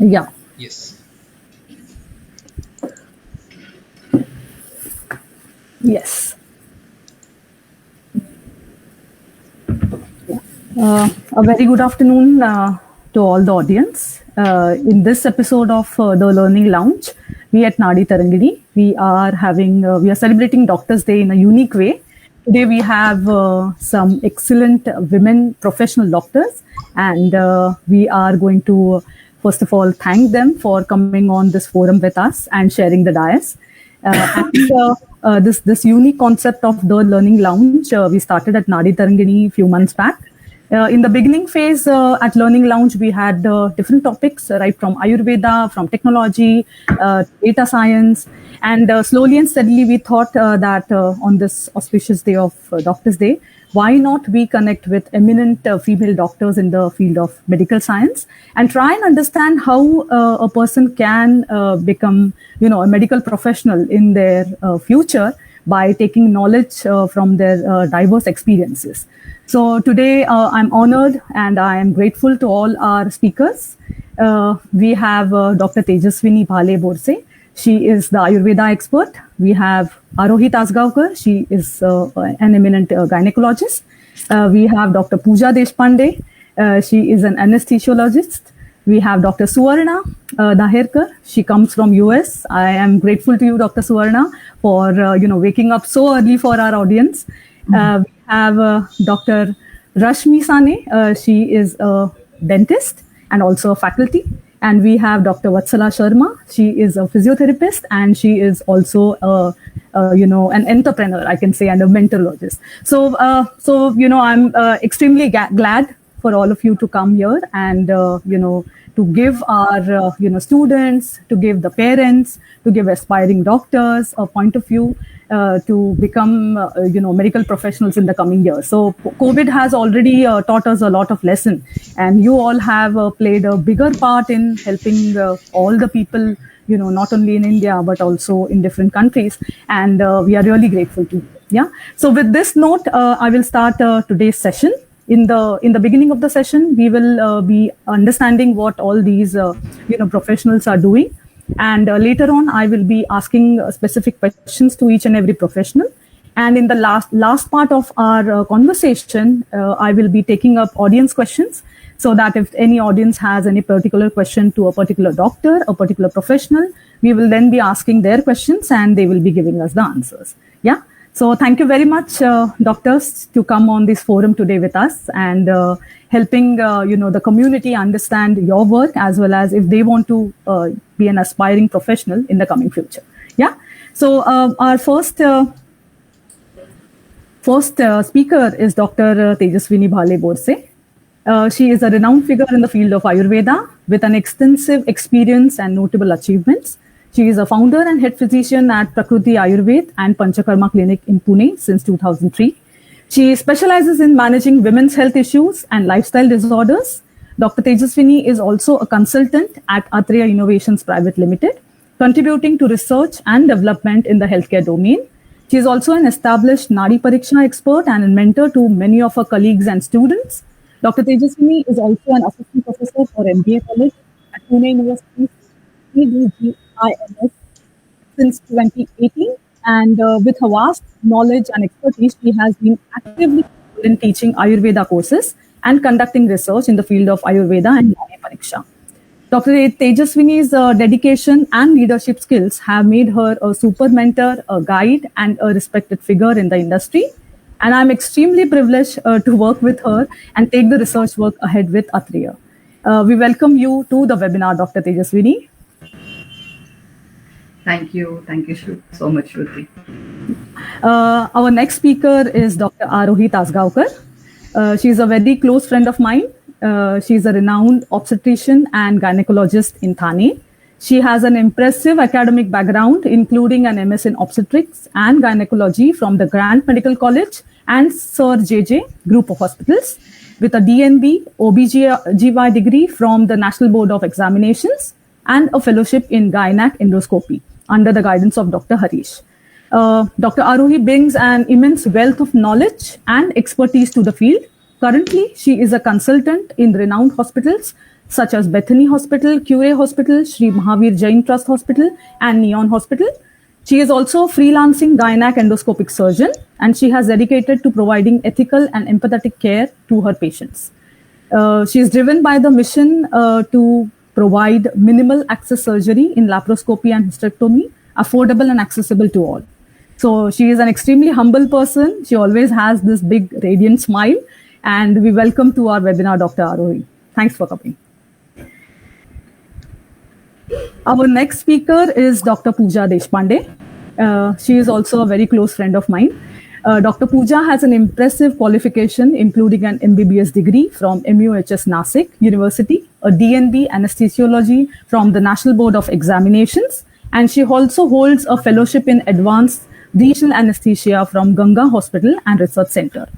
Yeah. Yes. Yes. A very good afternoon to all the audience. In this episode of the Learning Lounge, we at Nadi Tarangini, we are celebrating Doctors' Day in a unique way. Today we have some excellent women professional doctors, and we are going to first of all thank them for coming on this forum with us and sharing the dais. This unique concept of the Learning Lounge, we started at Nadi Tarangini a few months back. In the beginning phase at Learning Lounge, we had different topics, right from Ayurveda, from technology, data science, and slowly and steadily we thought that on this auspicious day of Doctors' Day, why not we connect with eminent female doctors in the field of medical science and try and understand how a person can become, a medical professional in their future by taking knowledge from their diverse experiences. So today I'm honored and I am grateful to all our speakers. We have Dr. Tejaswini Bhale Borse. She is the Ayurveda expert. We have Aarohi Tasgaonkar. She is an eminent gynecologist. We have Dr. Pooja Deshpande. She is an anesthesiologist. We have Dr. Suvarna Daherkar. She comes from US. I am grateful to you, Dr. Suvarna, for waking up so early for our audience. We have Dr. Rashmi Sane. She is a dentist and also a faculty. And we have Dr. Vatsala Sharma. She is a physiotherapist and she is also an entrepreneur, I can say, and a mentorologist. So I'm extremely glad for all of you to come here and to give our students, to give the parents, to give aspiring doctors a point of view to become medical professionals in the coming years. So COVID has already taught us a lot of lesson, and you all have played a bigger part in helping all the people, not only in India but also in different countries, and we are really grateful to you. Yeah. So with this note, I will start today's session. In the beginning of the session, we will be understanding what all these professionals are doing, and later on, I will be asking specific questions to each and every professional. And in the last part of our conversation, I will be taking up audience questions, so that if any audience has any particular question to a particular doctor, a particular professional, we will then be asking their questions, and they will be giving us the answers. Yeah. So thank you very much, doctors, to come on this forum today with us and helping the community understand your work, as well as if they want to be an aspiring professional in the coming future. Yeah. So our first speaker is Dr. Tejaswini Bhale Borse. She is a renowned figure in the field of Ayurveda with an extensive experience and notable achievements. She is a founder and head physician at Prakriti Ayurveda and Panchakarma Clinic in Pune since 2003. She specializes in managing women's health issues and lifestyle disorders. Dr. Tejaswini is also a consultant at Atreya Innovations Private Limited, contributing to research and development in the healthcare domain. She is also an established Nadi Pariksha expert and a mentor to many of her colleagues and students. Dr. Tejaswini is also an assistant professor for MBA College at Pune University, 𝐕𝐚𝐽𝐼𝐚S, since 2018, and with her vast knowledge and expertise, she has been actively in teaching Ayurveda courses and conducting research in the field of Ayurveda and Nadi Pariksha. Dr. Tejaswini's dedication and leadership skills have made her a super mentor, a guide, and a respected figure in the industry. And I'm extremely privileged to work with her and take the research work ahead with Atreya. We welcome you to the webinar, Dr. Tejaswini. Thank you so much, Shruti. Our next speaker is Dr. Aarohi Tasgaonkar. She is a very close friend of mine. She is a renowned obstetrician and gynecologist in Thane. She has an impressive academic background, including an MS in obstetrics and gynecology from the Grant Medical College and Sir JJ Group of Hospitals, with a DNB OBGY degree from the National Board of Examinations and a fellowship in gynec endoscopy under the guidance of Dr. Harish. Dr. Aarohi brings an immense wealth of knowledge and expertise to the field, Currently, she is a consultant in renowned hospitals such as Bethany Hospital, Curie Hospital, Sri Mahavir Jain Trust Hospital, and Neon Hospital. She is also a freelancing gynec endoscopic surgeon, and she has dedicated to providing ethical and empathetic care to her patients. She is driven by the mission to provide minimal access surgery in laparoscopy and hysterectomy, affordable and accessible to all. So she is an extremely humble person. She always has this big radiant smile, and we welcome to our webinar Dr. Arohi. Thanks for coming. Our next speaker is Dr. Pooja Deshpande. She is also a very close friend of mine. Dr. Pooja has an impressive qualification, including an MBBS degree from MUHS Nasik University, a DNB anesthesiology from the National Board of Examinations, and she also holds a fellowship in advanced regional anesthesia from Ganga Hospital and Research Center.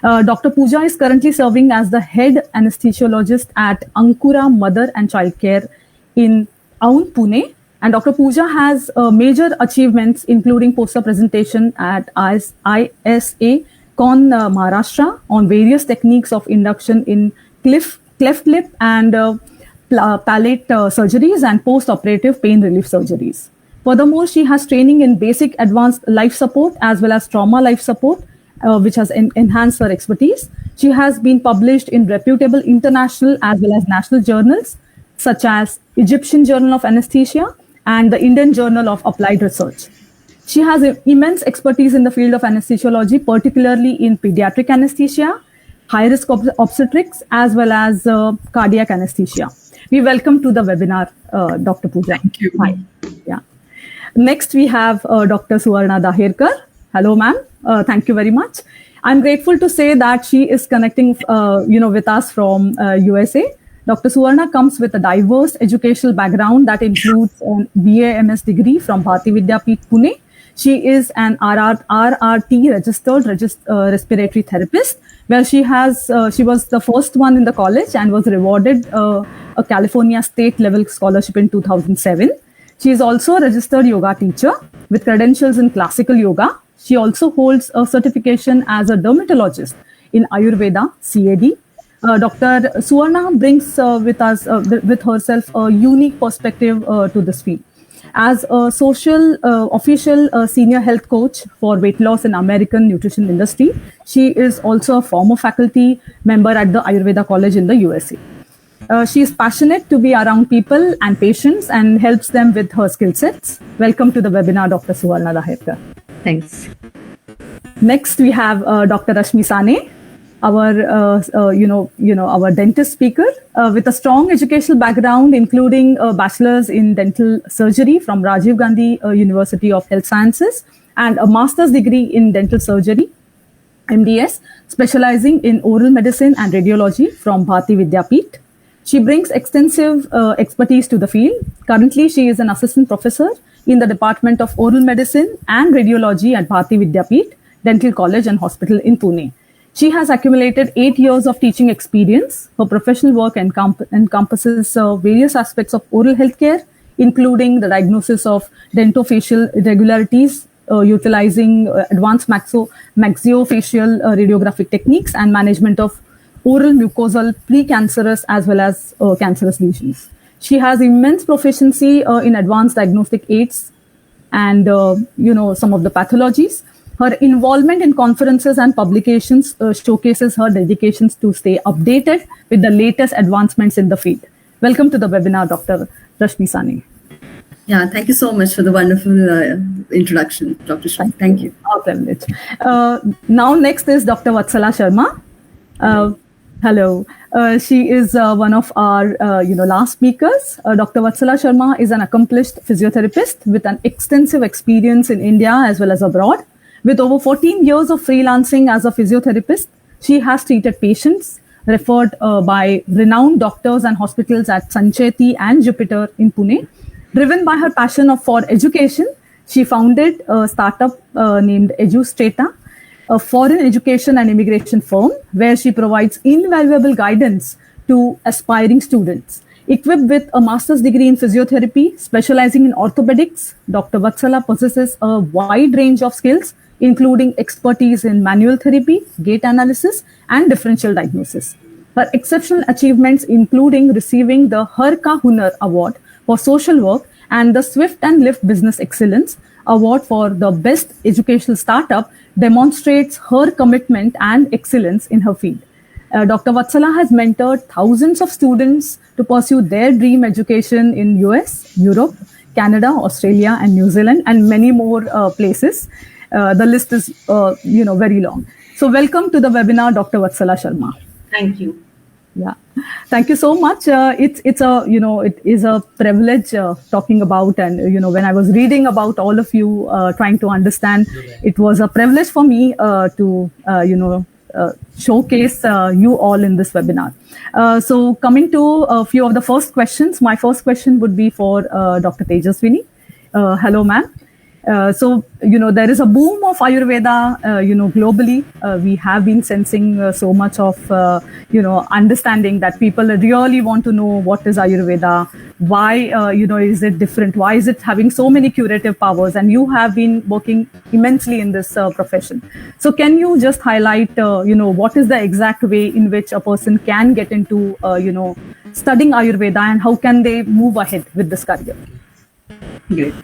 Dr. Pooja is currently serving as the head anesthesiologist at Ankura Mother and Child Care in Aun, Pune. And Dr. Pooja has major achievements, including poster presentation at ISA Con Maharashtra on various techniques of induction in cleft lip and palate surgeries and post-operative pain relief surgeries. Furthermore, she has training in basic advanced life support as well as trauma life support, which has enhanced her expertise. She has been published in reputable international as well as national journals, such as Egyptian Journal of Anesthesia and the Indian Journal of Applied Research. She has immense expertise in the field of anesthesiology, particularly in pediatric anesthesia, high-risk obstetrics, as well as cardiac anesthesia. We welcome to the webinar, Dr. Pooja. Thank you. Hi. Yeah. Next, we have Dr. Suvarna Daherkar. Hello, ma'am. Thank you very much. I'm grateful to say that she is connecting, with us from USA. Dr. Suvarna comes with a diverse educational background that includes an BA/MS degree from Bharati Vidyapeeth, Pune. She is an RRT registered respiratory therapist, where she was the first one in the college and was rewarded a California state level scholarship in 2007. She is also a registered yoga teacher with credentials in classical yoga. She also holds a certification as a dermatologist in Ayurveda, CAD. Dr. Suvarna brings with herself a unique perspective to this field. As a official senior health coach for weight loss in American nutrition industry, she is also a former faculty member at the Ayurveda College in the USA. She is passionate to be around people and patients and helps them with her skill sets. Welcome to the webinar, Dr. Suvarna Daherkar. Thanks. Next, we have Dr. Rashmi Sane, our dentist speaker with a strong educational background, including a bachelor's in dental surgery from Rajiv Gandhi University of Health Sciences and a master's degree in dental surgery, MDS, specializing in oral medicine and radiology from Bharati Vidyapeeth. She brings extensive expertise to the field. Currently, she is an assistant professor in the Department of Oral Medicine and Radiology at Bharati Vidyapeeth Dental College and Hospital in Pune. She has accumulated 8 years of teaching experience. Her professional work encompasses various aspects of oral healthcare, including the diagnosis of dentofacial irregularities, utilizing advanced maxillofacial radiographic techniques, and management of oral mucosal precancerous as well as cancerous lesions. She has immense proficiency in advanced diagnostic aids and some of the pathologies. Her involvement in conferences and publications showcases her dedications to stay updated with the latest advancements in the field. Welcome to the webinar, Dr. Rashmi Sane. Yeah, thank you so much for the wonderful introduction, Dr. Shri. Thank you. Our privilege. Now, next is Dr. Vatsala Sharma. Hello. She is one of our last speakers. Dr. Vatsala Sharma is an accomplished physiotherapist with an extensive experience in India as well as abroad. With over 14 years of freelancing as a physiotherapist, she has treated patients referred by renowned doctors and hospitals at Sancheti and Jupiter in Pune. Driven by her passion for education, she founded a startup named 𝐒𝐩𝐯, a foreign education and immigration firm where she provides invaluable guidance to aspiring students. Equipped with a master's degree in physiotherapy, specializing in orthopedics, Dr. Vatsala possesses a wide range of skills including expertise in manual therapy, gait analysis, and differential diagnosis. Her exceptional achievements, including receiving the 𝐻𝐻𝐿 Award for Social Work and the Swift and Lift Business Excellence Award for the Best Educational Startup, demonstrates her commitment and excellence in her field. Dr. Vatsala has mentored thousands of students to pursue their dream education in US, Europe, Canada, Australia, and New Zealand, and many more places. The list is, very long. So welcome to the webinar, Dr. Vatsala Sharma. Thank you. Yeah, thank you so much. It is a privilege talking about, and when I was reading about all of you trying to understand, it was a privilege for me to showcase you all in this webinar. So coming to a few of the first questions, my first question would be for Dr. Tejaswini. Hello, ma'am. So, there is a boom of Ayurveda, globally. We have been sensing so much of, understanding that people really want to know what is Ayurveda, why, is it different? Why is it having so many curative powers? And you have been working immensely in this profession. So can you just highlight, what is the exact way in which a person can get into, studying Ayurveda, and how can they move ahead with this career? Great.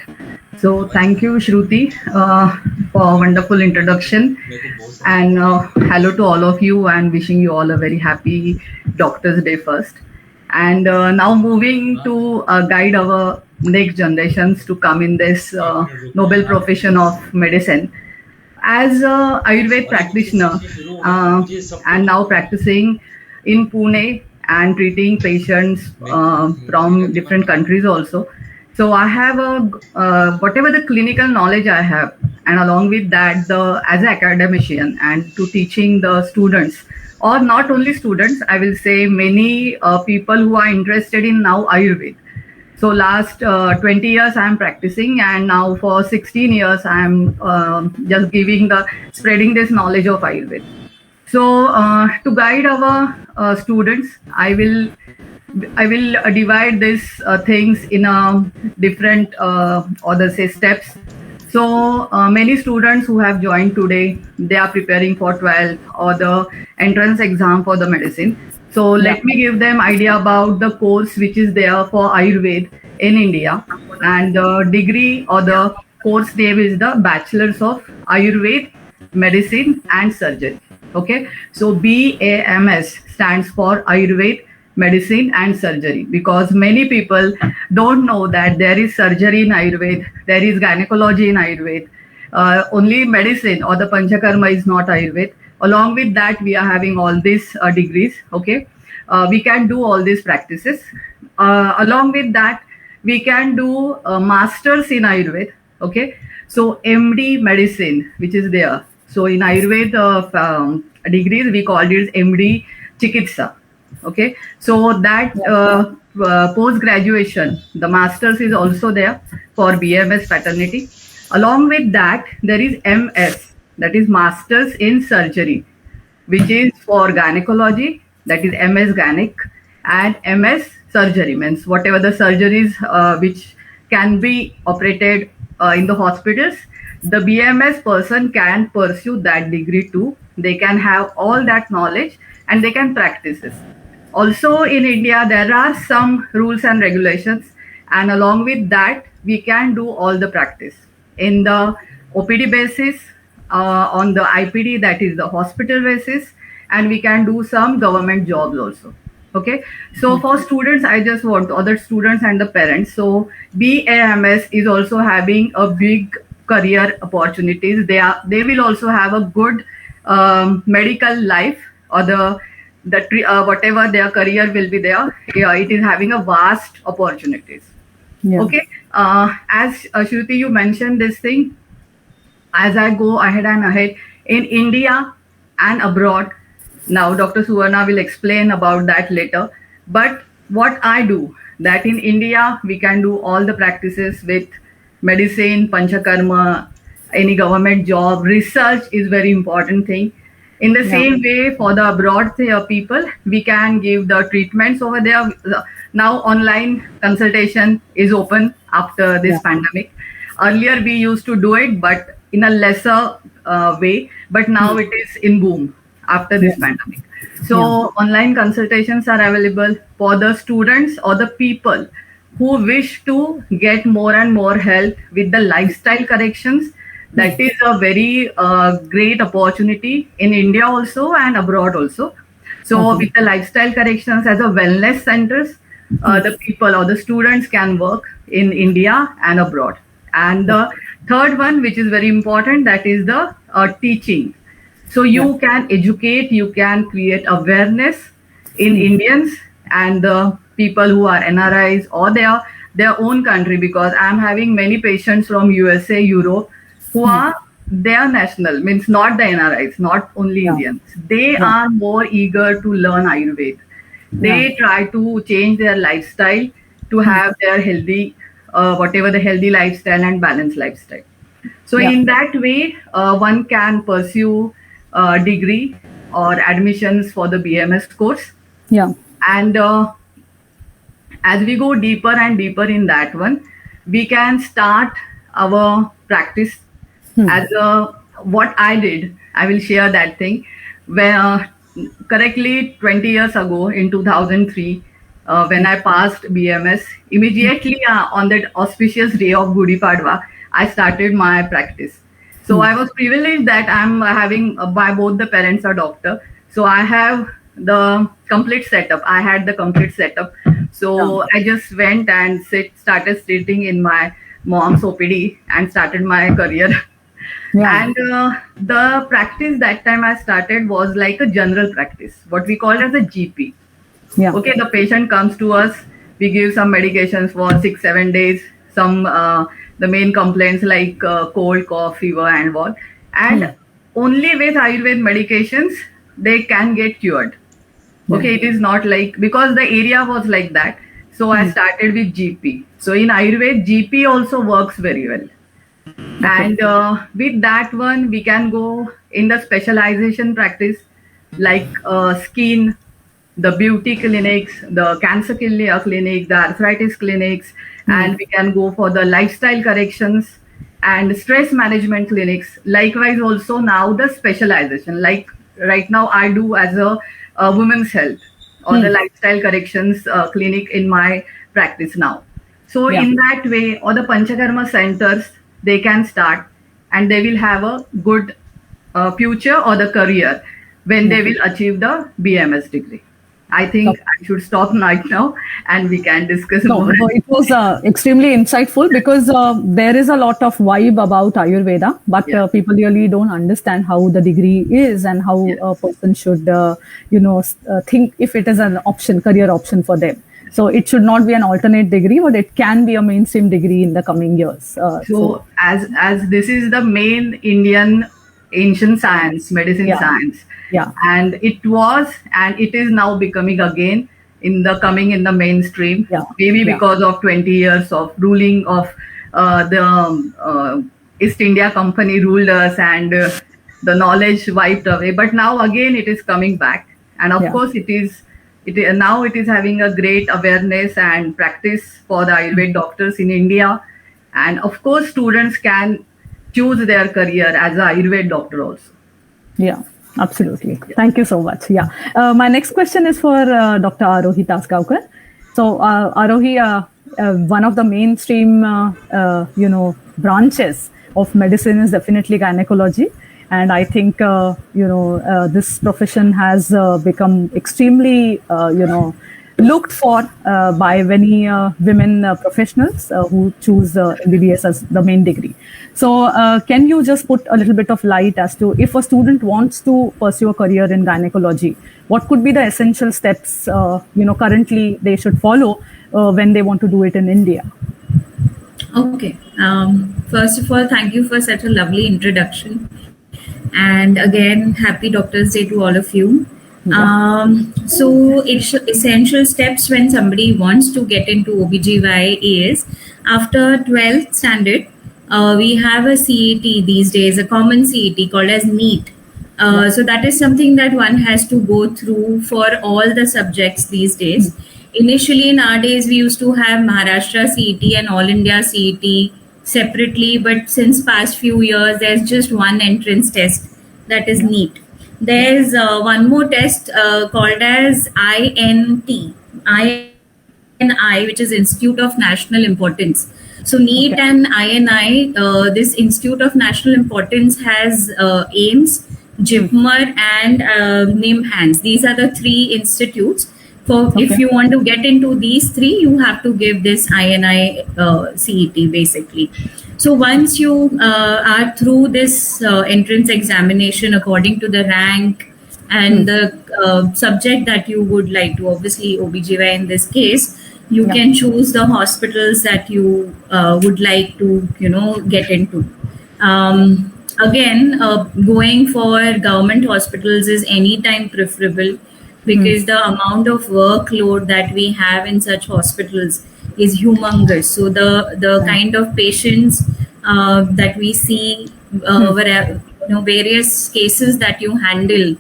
So thank you, Shruti, for a wonderful introduction, and hello to all of you, and wishing you all a very happy Doctor's Day first. And now moving to guide our next generations to come in this noble profession of medicine. As a Ayurveda practitioner and now practicing in Pune and treating patients from different countries also. So I have whatever the clinical knowledge I have, and along with that, as an academician and to teaching the students, or not only students, I will say many people who are interested in now Ayurveda. So last 20 years I am practicing, and now for 16 years I am just spreading this knowledge of Ayurveda. So to guide our students, I will divide these things in different steps. So many students who have joined today, they are preparing for 12th or the entrance exam for the medicine. So let me give them idea about the course which is there for Ayurveda in India, and the degree or the course name is the Bachelors of Ayurveda Medicine and Surgery. Okay, so BAMS stands for Ayurveda Medicine and Surgery, because many people don't know that there is surgery in Ayurveda, there is gynecology in Ayurveda, only medicine or the Panchakarma is not Ayurveda. Along with that, we are having all these degrees. Okay, we can do all these practices. Along with that, we can do masters in Ayurveda. Okay, so MD medicine, which is there. So in Ayurveda degrees, we called it MD Chikitsa. Okay, so that post graduation, the masters is also there for BMS paternity. Along with that, there is MS, that is Masters in Surgery, which is for gynecology, that is MS Gynec, and MS Surgery, means whatever the surgeries which can be operated in the hospitals, the BMS person can pursue that degree too. They can have all that knowledge and they can practice this. Also in India, there are some rules and regulations, and along with that, we can do all the practice in the OPD basis, on the IPD, that is the hospital basis, and we can do some government jobs also. Okay, so for students, I just want other students and the parents. So BAMS is also having a big career opportunities. They will also have a good medical life, or whatever their career will be there. It is having a vast opportunities. Yeah. Okay, as Shruti, you mentioned this thing. As I go ahead and ahead in India and abroad, now Dr. Suvarna will explain about that later. But what I do, that in India we can do all the practices with medicine, Panchakarma, any government job. Research is very important thing. In the same way, for the abroad people, we can give the treatments over there. Now online consultation is open after this pandemic. Earlier we used to do it, but in a lesser way, but now it is in boom after this pandemic. So online consultations are available for the students or the people who wish to get more and more help with the lifestyle corrections. That is a very great opportunity in India also and abroad also. So with the lifestyle corrections as a wellness centers, the people or the students can work in India and abroad. And the third one, which is very important, that is the teaching. So you can educate, you can create awareness in Indians and the people who are NRIs or their own country, because I'm having many patients from USA, Europe, who are their national, means not the NRIs, not only Indians. They are more eager to learn Ayurveda. They try to change their lifestyle to have their healthy, whatever the healthy lifestyle and balanced lifestyle. So in that way, one can pursue degree or admissions for the BMS course. And as we go deeper and deeper in that one, we can start our practice as what I did. I will share that thing. Where correctly 20 years ago in 2003, when I passed BMS, immediately on that auspicious day of Gudi Padwa, I started my practice. So I was privileged that I'm having, by both the parents are doctor. So I have the complete setup. I had the complete setup. So I just went and started sitting in my mom's OPD and started my career. And the practice that time I started was like a general practice, what we call as a GP. Okay, the patient comes to us, we give some medications for 6-7 days, some the main complaints like cold, cough, fever and all. And only with Ayurveda medications, they can get cured. Okay, it is not like, because the area was like that. So I started with GP. So in Ayurveda, GP also works very well. And with that one, we can go in the specialization practice like skin, the beauty clinics, the cancer clinic, the arthritis clinics, and we can go for the lifestyle corrections and stress management clinics. Likewise, also now the specialization, like right now I do as a women's health or the lifestyle corrections clinic in my practice now. So in that way, or the Panchakarma centers, they can start and they will have a good future or the career when they will achieve the BMS degree. I think I should stop right now and we can discuss more. No, it was extremely insightful because there is a lot of vibe about Ayurveda, but people really don't understand how the degree is and how a person should, think if it is an option, career option for them. So it should not be an alternate degree, but it can be a mainstream degree in the coming years. So as this is the main Indian ancient science, medicine science, and it was and it is now becoming again in the mainstream. Maybe because of 20 years of ruling of the East India Company ruled us and the knowledge wiped away. But now again it is coming back, and of course now it is having a great awareness and practice for the Ayurveda doctors in India. And of course, students can choose their career as an Ayurveda doctor also. Yeah, absolutely. Thank you so much. My next question is for Dr. Aarohi Tasgaonkar. So Aarohi, one of the mainstream, branches of medicine is definitely gynecology. And I think, this profession has become extremely, looked for by many women professionals who choose MBBS as the main degree. So can you just put a little bit of light as to if a student wants to pursue a career in gynecology, what could be the essential steps, currently they should follow when they want to do it in India? Okay. First of all, thank you for such a lovely introduction. And again, happy Doctor's Day to all of you. So essential steps when somebody wants to get into OBGYN is after 12th standard, we have a CET these days, a common CET called as NEET. So that is something that one has to go through for all the subjects these days. Initially, nowadays, we used to have Maharashtra CET and All India CET separately, but since past few years, there's just one entrance test, that is NEET. There's one more test called as INI, which is Institute of National Importance. So NEET and INI, this Institute of National Importance has AIIMS, JIPMER, and NIMHANS. These are the three institutes. If you want to get into these three, you have to give this INI CET basically. So once you are through this entrance examination according to the rank and the subject that you would like to, obviously OBGY in this case, you can choose the hospitals that you would like to, get into. Again, going for government hospitals is anytime preferable, because the amount of workload that we have in such hospitals is humongous. So the kind of patients that we see, various cases that you handle,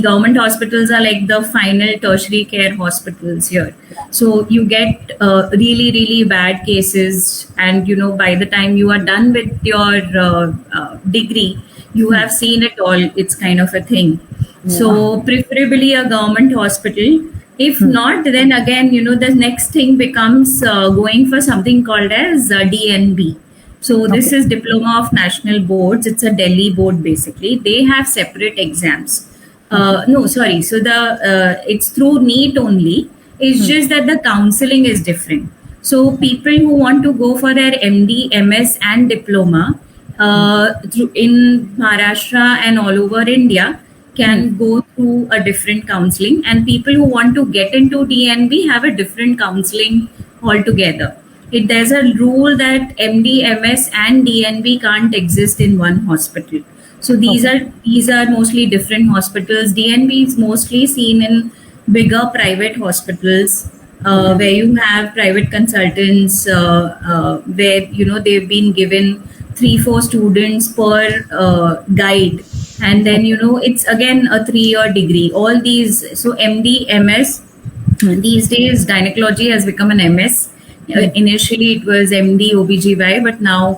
government hospitals are like the final tertiary care hospitals here. So you get really, really bad cases, and by the time you are done with your degree, you have seen it all. It's kind of a thing. So preferably a government hospital. If not, then again, the next thing becomes going for something called as DNB. So this is Diploma of National Boards. It's a Delhi board basically. They have separate exams. No, sorry. So it's through NEET only. It's just that the counseling is different. So people who want to go for their MD, MS, and diploma in Maharashtra and all over India can go through a different counseling, and people who want to get into DNB have a different counseling altogether. There's a rule that MD, MS, and DNB can't exist in one hospital. So these are mostly different hospitals. DNB is mostly seen in bigger private hospitals where you have private consultants where they've been given 3-4 students per guide. And then, it's again a 3-year degree. All these, so MD, MS, these days gynecology has become an MS. Initially it was MD OBGY, but now,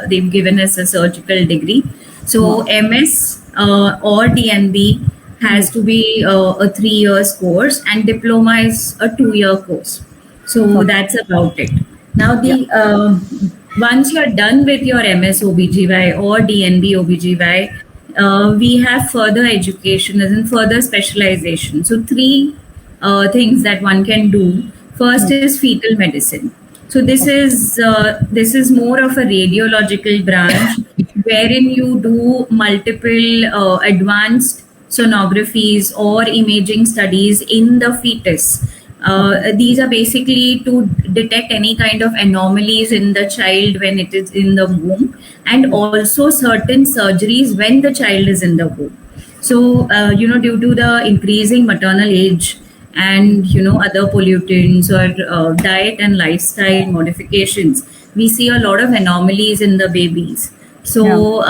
they've given us a surgical degree. So MS or DNB has to be a 3 years course, and diploma is a 2-year course. So that's about it. Now once you're done with your MS OBGY or DNB OBGY, we have further education and further specialization. So 3 things that one can do. First is fetal medicine. So this is more of a radiological branch wherein you do multiple advanced sonographies or imaging studies in the fetus. These are basically to detect any kind of anomalies in the child when it is in the womb, and also certain surgeries when the child is in the womb. So, due to the increasing maternal age and, other pollutants or diet and lifestyle modifications, we see a lot of anomalies in the babies. So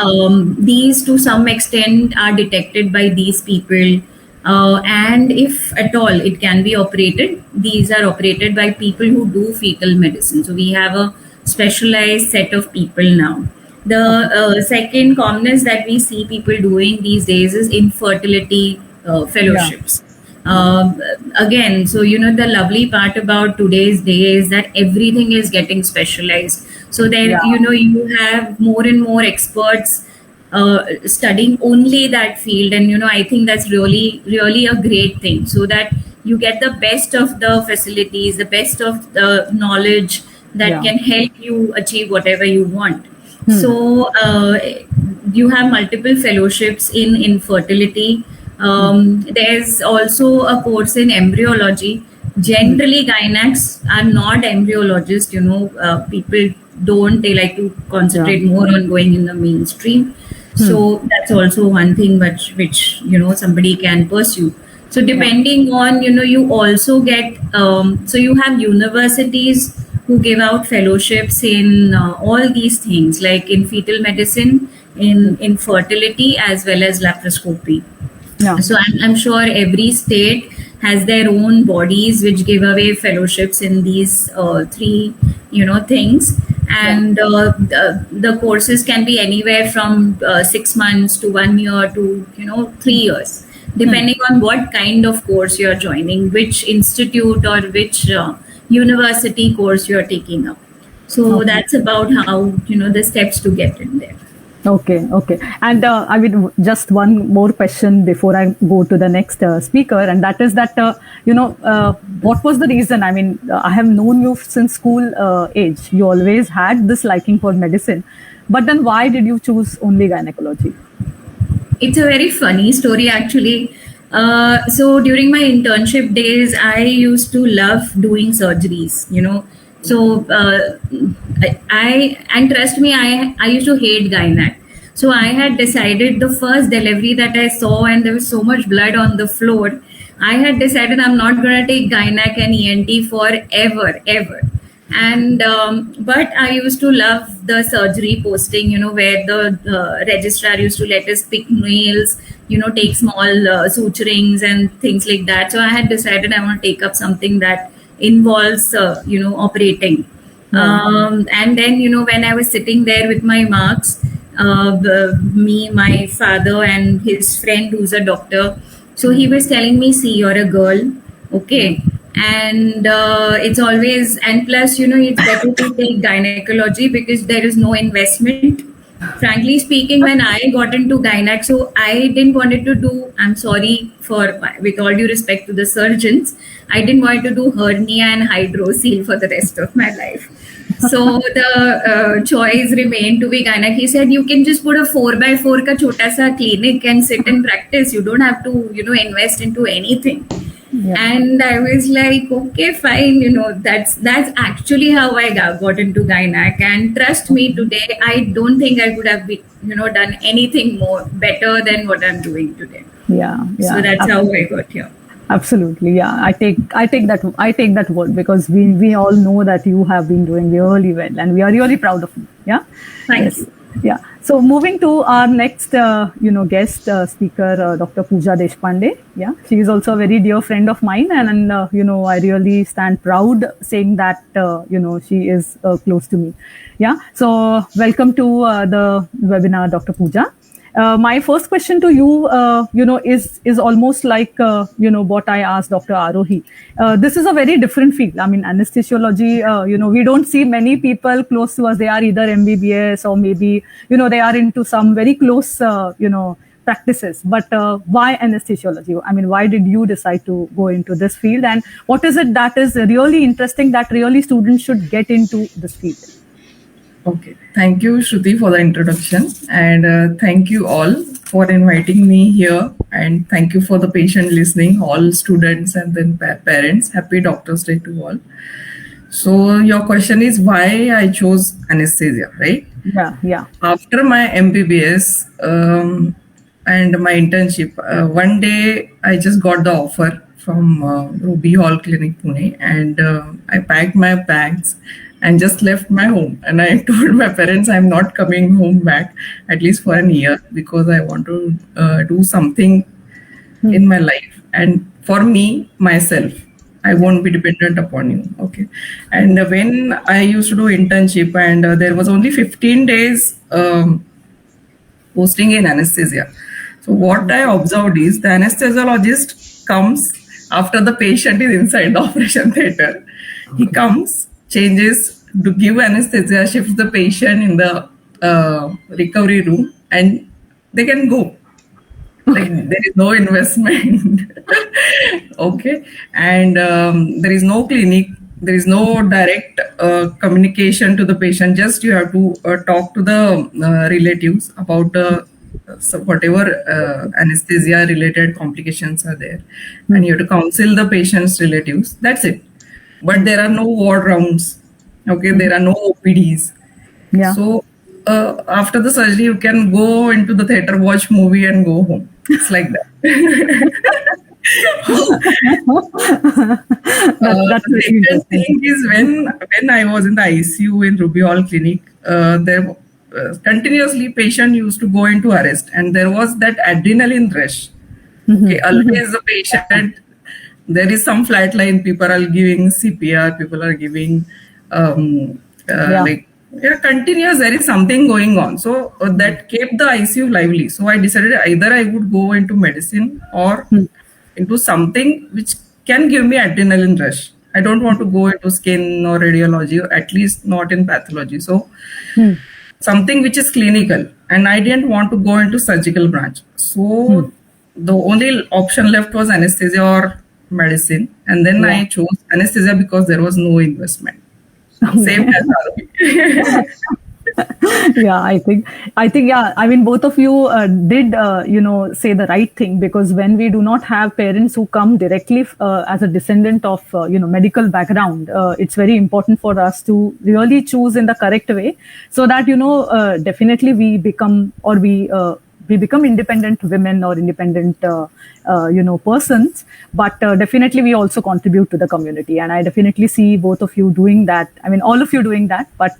these to some extent are detected by these people. And if at all it can be operated, these are operated by people who do fetal medicine. So we have a specialized set of people now. The second commonest that we see people doing these days is infertility fellowships. Again, so the lovely part about today's day is that everything is getting specialized. So there, you have more and more experts studying only that field, and I think that's really, really a great thing, so that you get the best of the facilities, the best of the knowledge that can help you achieve whatever you want. So you have multiple fellowships in infertility. There's also a course in embryology. Generally, gynacs are not embryologists. People they like to concentrate more on going in the mainstream. So that's also one thing which somebody can pursue. So depending on you also get so you have universities who give out fellowships in all these things, like in fetal medicine, in fertility, as well as laparoscopy. So I'm sure every state has their own bodies which give away fellowships in these three, things. And the courses can be anywhere from 6 months to 1 year to 3 years, depending on what kind of course you're joining, which institute or which university course you're taking up. So that's about how the steps to get in there. Okay. And I mean, just one more question before I go to the next speaker, and that is that, what was the reason? I mean, I have known you since school age. You always had this liking for medicine, but then why did you choose only gynecology? It's a very funny story, actually. So during my internship days, I used to love doing surgeries, So and trust me, I used to hate gynac. So I had decided the first delivery that I saw, and there was so much blood on the floor, I had decided I'm not going to take gynac and ENT forever, ever. And but I used to love the surgery posting, where the registrar used to let us pick nails, take small suturings and things like that. So I had decided I want to take up something that involves operating. And then when I was sitting there with my marks, me, my father, and his friend who's a doctor, so he was telling me, see, you're a girl, okay, and it's always, and plus it's better to take gynecology because there is no investment. Frankly speaking, when I got into gynac, so I didn't want it to do, I'm sorry with all due respect to the surgeons, I didn't want to do hernia and hydrocele for the rest of my life. So the choice remained to be gynac. He said, you can just put a 4x4 ka chota sa clinic and sit and practice. You don't have to, invest into anything. Yeah. And I was like, okay, fine. That's actually how I got into gynac. And trust me, today, I don't think I could have done anything more better than what I'm doing today. Yeah. So that's how I got here. Absolutely, yeah. I take that word because we all know that you have been doing really well, and we are really proud of you. Yeah. Thank you. Yeah. So moving to our next, guest speaker, Dr. Pooja Deshpande. Yeah, she is also a very dear friend of mine, and I really stand proud saying that she is close to me. Yeah. So welcome to the webinar, Dr. Pooja. My first question to you, is almost like, what I asked Dr. Arohi. This is a very different field. I mean, anesthesiology, we don't see many people close to us. They are either MBBS or maybe, they are into some very close, practices. But why anesthesiology? I mean, why did you decide to go into this field? And what is it that is really interesting that really students should get into this field? Okay, thank you, Shruti, for the introduction, and thank you all for inviting me here, and thank you for the patient listening, all students and then parents. Happy Doctor's Day to all. So your question is why I chose anesthesia, right? Yeah. After my MBBS and my internship, one day I just got the offer from Ruby Hall Clinic, Pune, and I packed my bags and just left my home. And I told my parents I'm not coming home back, at least for a year, because I want to do something in my life. And for me, myself, I won't be dependent upon you. Okay. And when I used to do internship, and there was only 15 days posting in anesthesia. So what I observed is the anesthesiologist comes after the patient is inside the operation theater. He comes, changes to give anesthesia, shifts the patient in the recovery room, and they can go. Like there is no investment. Okay. And there is no clinic, there is no direct communication to the patient. Just you have to talk to the relatives about whatever anesthesia related complications are there, and you have to counsel the patient's relatives. That's it. But there are no ward rounds. Okay, there are no OPDs. Yeah. So after the surgery, you can go into the theater, watch movie, and go home. It's like that. The second thing is when I was in the ICU in Ruby Hall Clinic, there continuously patient used to go into arrest, and there was that adrenaline rush. Okay, always the patient there is some flat line. People are giving CPR, people are giving continuous, there is something going on. So that kept the ICU lively. So I decided either I would go into medicine or into something which can give me adrenaline rush. I don't want to go into skin or radiology, or at least not in pathology. So something which is clinical, and I didn't want to go into surgical branch. So the only option left was anesthesia or medicine, and then I chose anesthesia because there was no investment. Same as Arohi. Yeah, I think, yeah, I mean, both of you did, say the right thing, because when we do not have parents who come directly as a descendant of, medical background, it's very important for us to really choose in the correct way, so that, definitely we become, or we become independent women or independent, persons, but definitely we also contribute to the community. And I definitely see both of you doing that. I mean, all of you doing that, but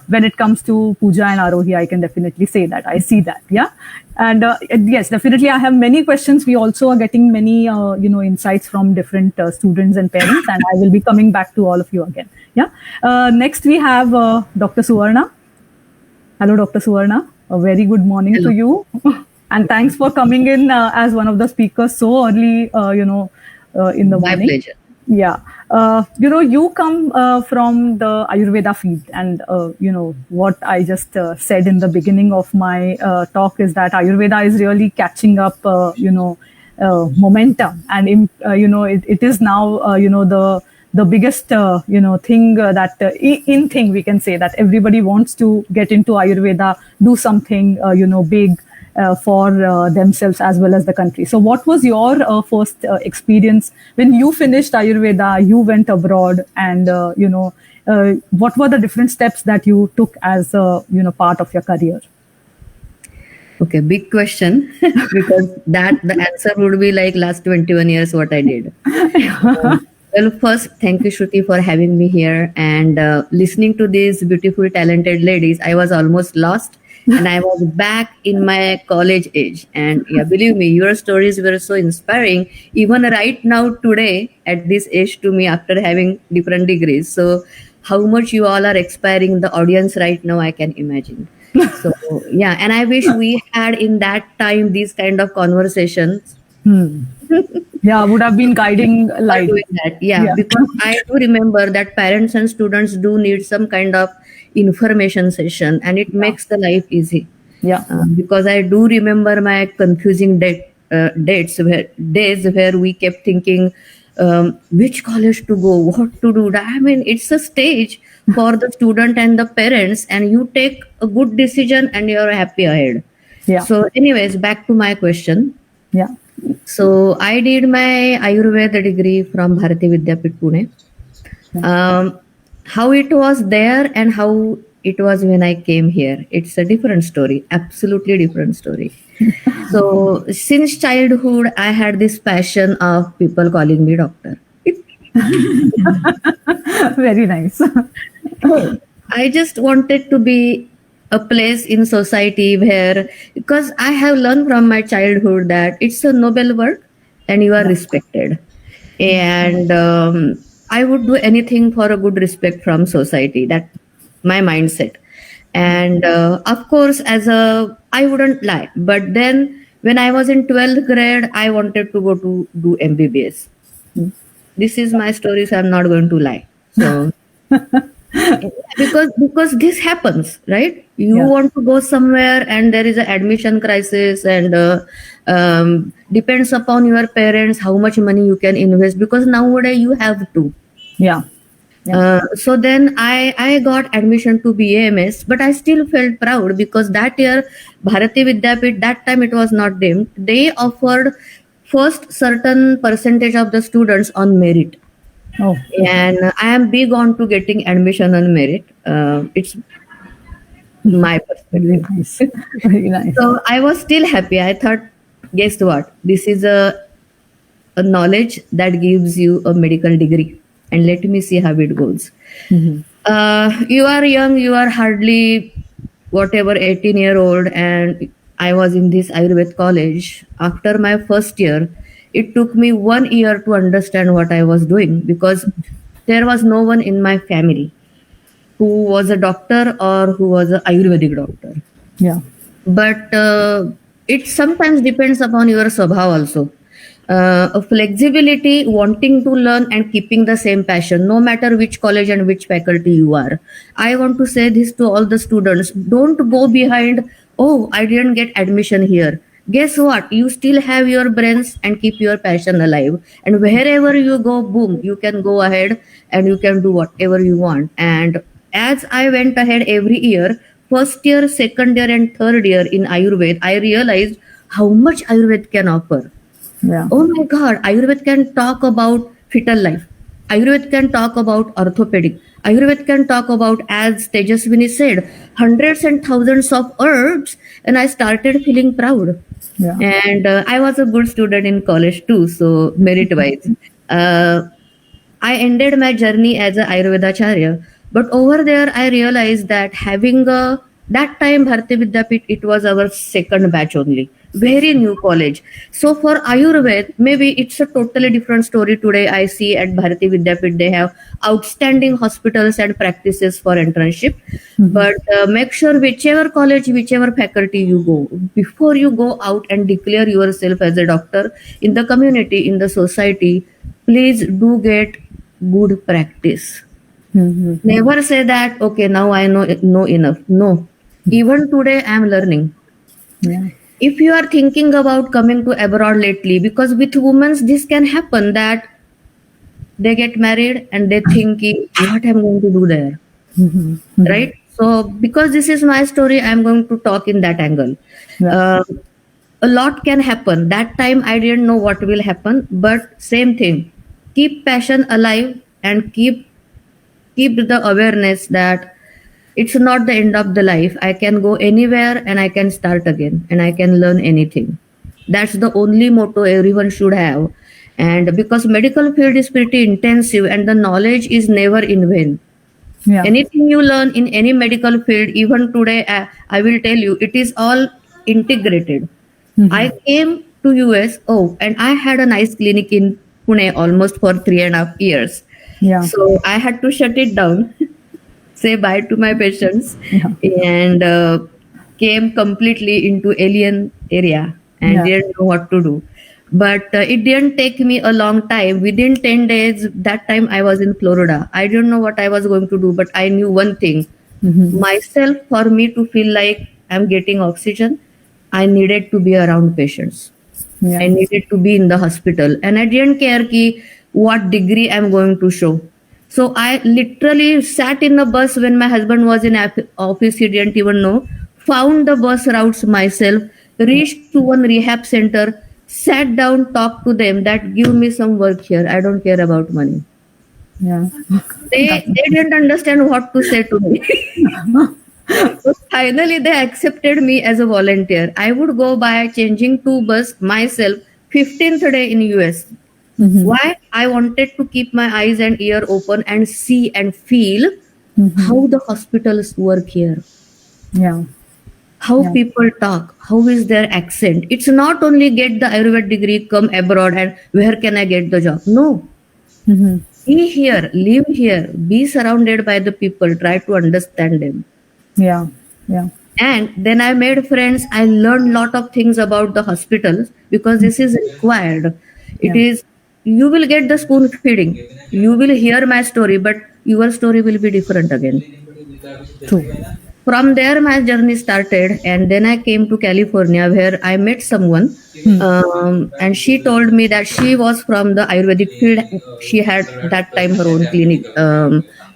when it comes to Pooja and Arohi, I can definitely say that. I see that, yeah. And yes, definitely I have many questions. We also are getting many, insights from different students and parents, and I will be coming back to all of you again, yeah. Next we have Dr. Suvarna. Hello, Dr. Suvarna. A very good morning to you. And thanks for coming in as one of the speakers so early, in the morning. My pleasure. Yeah. You come from the Ayurveda field, and, what I just said in the beginning of my talk is that Ayurveda is really catching up, momentum. And, it is now, the biggest, thing that thing we can say that everybody wants to get into Ayurveda, do something, big for themselves as well as the country. So what was your first experience when you finished Ayurveda, you went abroad, and, what were the different steps that you took as, part of your career? Okay, big question, because the answer would be like last 21 years what I did. Well, first, thank you, Shruti, for having me here, and listening to these beautiful, talented ladies. I was almost lost, and I was back in my college age. And yeah, believe me, your stories were so inspiring, even right now, today, at this age to me, after having different degrees. So how much you all are inspiring the audience right now, I can imagine. So yeah, and I wish we had in that time these kind of conversations. Yeah, would have been guiding light. Doing that. Yeah, because I do remember that parents and students do need some kind of information session, and it makes the life easy. Yeah, because I do remember my confusing days where we kept thinking which college to go, what to do. I mean, it's a stage for the student and the parents, and you take a good decision and you're happy ahead. Yeah. So anyways, back to my question. Yeah. So I did my Ayurveda degree from Bharati Vidyapeeth Pune. How it was there and how it was when I came here, it's a different story, absolutely different story. So since childhood, I had this passion of people calling me doctor. Very nice. I just wanted to be a place in society where, because I have learned from my childhood that it's a noble work and you are respected. And I would do anything for a good respect from society. That's my mindset. And of course, I wouldn't lie. But then when I was in 12th grade, I wanted to go to do MBBS. This is my story, so I'm not going to lie. So because this happens, right? You want to go somewhere and there is an admission crisis, and depends upon your parents how much money you can invest, because nowadays you have to. So then I got admission to BAMS, but I still felt proud because that year Bharati Vidyapeeth, that time it was not deemed, they offered first certain percentage of the students on merit. Oh. And I am big on to getting admission on merit. It's my perspective. Very nice. Very nice. So I was still happy. I thought, guess what? This is a knowledge that gives you a medical degree. And let me see how it goes. Mm-hmm. You are young. You are hardly 18-year-old. And I was in this Ayurveda college. After my first year, It took me 1 year to understand what I was doing because there was no one in my family who was a doctor or who was an Ayurvedic doctor. Yeah. But it sometimes depends upon your swabha also. A flexibility, wanting to learn and keeping the same passion, no matter which college and which faculty you are. I want to say this to all the students. Don't go behind, oh, I didn't get admission here. Guess what? You still have your brains and keep your passion alive. And wherever you go, boom, you can go ahead and you can do whatever you want. And as I went ahead every year, first year, second year, and third year in Ayurveda, I realized how much Ayurveda can offer. Yeah. Oh my God, Ayurveda can talk about fetal life. Ayurveda can talk about orthopedic. Ayurveda can talk about, as Tejaswini said, hundreds and thousands of herbs. And I started feeling proud. Yeah. And I was a good student in college too, so merit-wise. I ended my journey as an Ayurvedacharya. But over there, I realized that that time Bharati Vidyapit, it was our second batch only. Very new college. So for Ayurveda, maybe it's a totally different story today. I see at Bharati Vidyapit, they have outstanding hospitals and practices for internship. But make sure whichever college, whichever faculty you go, before you go out and declare yourself as a doctor in the community, in the society, please do get good practice. Never say that, okay, now I know enough. No. Even today, I am learning. Yeah. If you are thinking about coming to abroad lately, because with women, this can happen that they get married and they think, what I'm going to do there. Right? So, because this is my story, I'm going to talk in that angle. Yeah. A lot can happen. That time, I didn't know what will happen, but same thing. Keep passion alive and keep the awareness that it's not the end of the life. I can go anywhere and I can start again and I can learn anything. That's the only motto everyone should have. And because medical field is pretty intensive and the knowledge is never in vain. Yeah. Anything you learn in any medical field, even today, I will tell you, it is all integrated. I came to US, and I had a nice clinic in Pune almost for 3.5 years. Yeah. So I had to shut it down, say bye to my patients, and came completely into alien area and didn't know what to do. But it didn't take me a long time. Within 10 days, that time I was in Florida. I didn't know what I was going to do, but I knew one thing. Myself, for me to feel like I'm getting oxygen, I needed to be around patients. Yeah. I needed to be in the hospital. And I didn't care what degree I'm going to show. So I literally sat in the bus when my husband was in office. He didn't even know. Found the bus routes myself. Reached to one rehab center. Sat down, talked to them that give me some work here. I don't care about money. Yeah. They didn't understand what to say to me. So finally, they accepted me as a volunteer. I would go by changing to bus myself 15th day in US. Why? I wanted to keep my eyes and ear open and see and feel how the hospitals work here. Yeah. How people talk, how is their accent. It's not only get the Ayurveda degree, come abroad and where can I get the job? No. Be here, live here, be surrounded by the people, try to understand them. Yeah. Yeah. And then I made friends. I learned a lot of things about the hospitals because this is required. It is, you will get the spoon feeding. You will hear my story, but your story will be different again. True. From there, my journey started, and then I came to California where I met someone, and she told me that she was from the Ayurvedic field. She had that time her own clinic,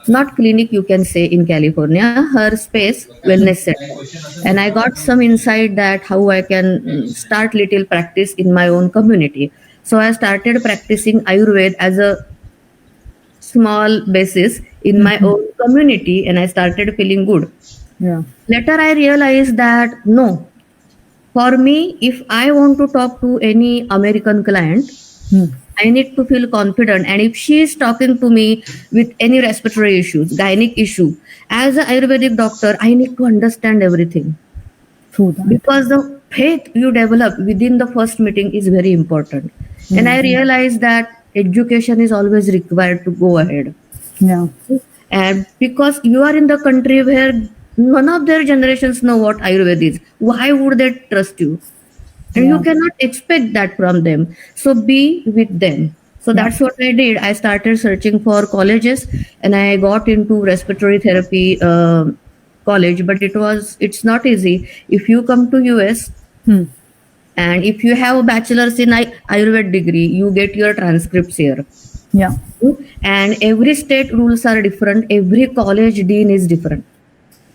not clinic you can say in California, her space wellness center, and I got some insight that how I can start little practice in my own community. So I started practicing Ayurveda as a small basis in my own community, and I started feeling good. Yeah. Later, I realized that no, for me, if I want to talk to any American client, I need to feel confident. And if she is talking to me with any respiratory issues, gynec issue, as an Ayurvedic doctor, I need to understand everything. True that. Because the faith you develop within the first meeting is very important. And I realized that education is always required to go ahead. Yeah. And because you are in the country where none of their generations know what Ayurveda is, why would they trust you? And you cannot expect that from them. So be with them. So that's what I did. I started searching for colleges, and I got into respiratory therapy college. But it's not easy. If you come to US, and if you have a bachelor's in Ayurveda degree, you get your transcripts here. Yeah. And every state rules are different. Every college dean is different.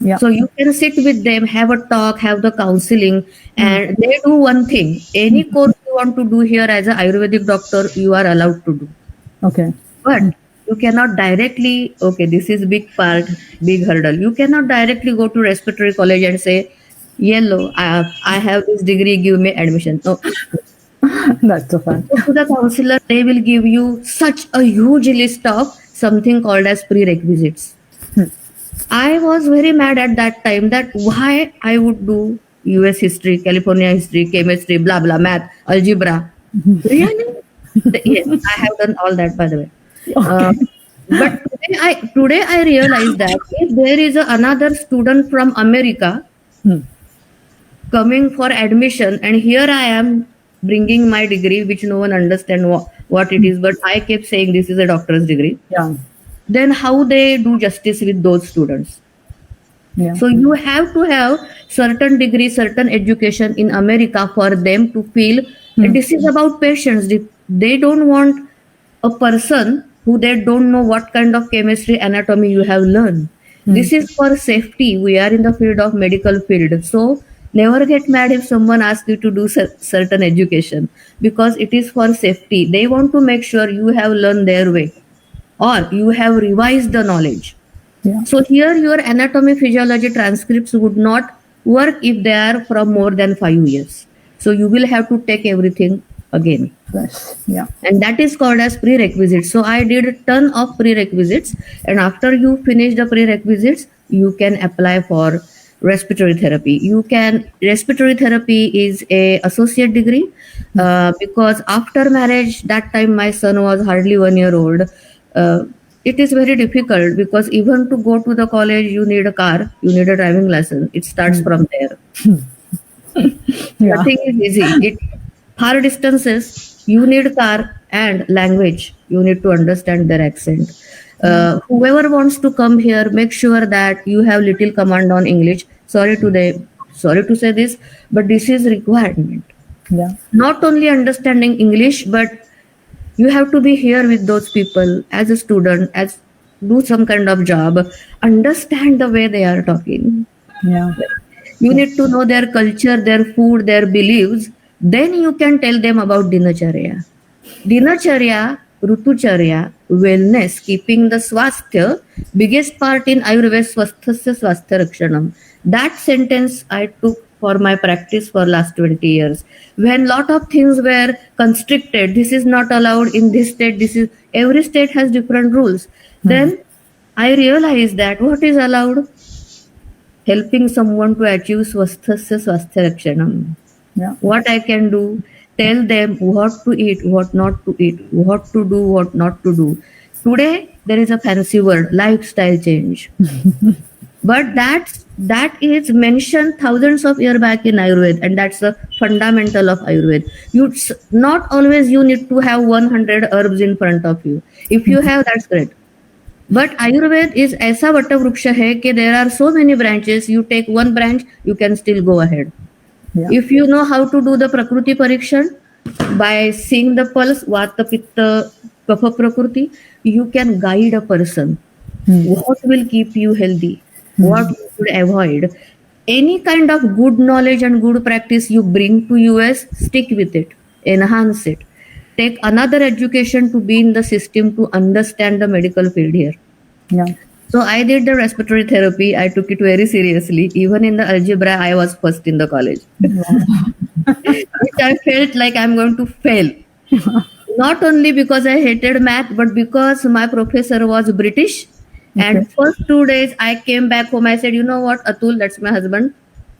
Yeah. So you can sit with them, have a talk, have the counseling, and they do one thing. Any course you want to do here as an Ayurvedic doctor, you are allowed to do. Okay. But you cannot directly, okay, this is big part, big hurdle. You cannot directly go to respiratory college and say, yellow, I have this degree, give me admission. No. That's a fact. To the counselor, they will give you such a huge list of something called as prerequisites. I was very mad at that time that why I would do US history, California history, chemistry, blah, blah, math, algebra. Really? Yes, I have done all that, by the way. But today I realized that if there is another student from America coming for admission, and here I am bringing my degree, which no one understands what it is, but I kept saying this is a doctor's degree. Yeah. Then how they do justice with those students? Yeah. So you have to have certain degree, certain education in America for them to feel that this is about patients. They don't want a person who they don't know what kind of chemistry, anatomy you have learned. This is for safety. We are in the field of medical field. So never get mad if someone asks you to do certain education, because it is for safety. They want to make sure you have learned their way, or you have revised the knowledge. Yeah. So here your anatomy physiology transcripts would not work if they are from more than 5 years. So you will have to take everything again. Yes. Yeah. And that is called as prerequisites. So I did a ton of prerequisites, and after you finish the prerequisites, you can apply for respiratory therapy. Respiratory therapy is a associate degree, because after marriage, that time my son was hardly 1 year old. It is very difficult because even to go to the college, you need a car, you need a driving license. It starts from there. Nothing is easy. Far distances, you need car and language. You need to understand their accent. Whoever wants to come here, make sure that you have little command on English. Sorry to say this, but this is requirement. Yeah. Not only understanding English, but you have to be here with those people as a student, as do some kind of job, understand the way they are talking. Yeah. You need to know their culture, their food, their beliefs. Then you can tell them about dinacharya. Dinacharya, rutucharya, wellness, keeping the swasthya, biggest part in Ayurveda, swasthasya swasthya rakshanam. That sentence I took for my practice for last 20 years. When lot of things were constricted, this is not allowed in this state, every state has different rules. Then I realized that what is allowed? Helping someone to achieve swasthasya swasthya rakshanam. Yeah. What I can do, tell them what to eat, what not to eat, what to do, what not to do. Today, there is a fancy word, lifestyle change. But that is mentioned thousands of years back in Ayurveda, and that's the fundamental of Ayurveda. Not always you need to have 100 herbs in front of you. If you have, that's great. But Ayurveda is aisa vatta vruksha hai कि there are so many branches. You take one branch, you can still go ahead. Yeah. If you know how to do the Prakriti Pariksha by seeing the pulse, Vata, Pitta, Kapha, Prakriti, you can guide a person. What will keep you healthy? What you should avoid? Any kind of good knowledge and good practice you bring to US, stick with it, enhance it. Take another education to be in the system to understand the medical field here. Yeah. So I did the respiratory therapy. I took it very seriously. Even in the algebra, I was first in the college. Which I felt like I'm going to fail. Not only because I hated math, but because my professor was British. And first 2 days, I came back home. I said, you know what, Atul, that's my husband.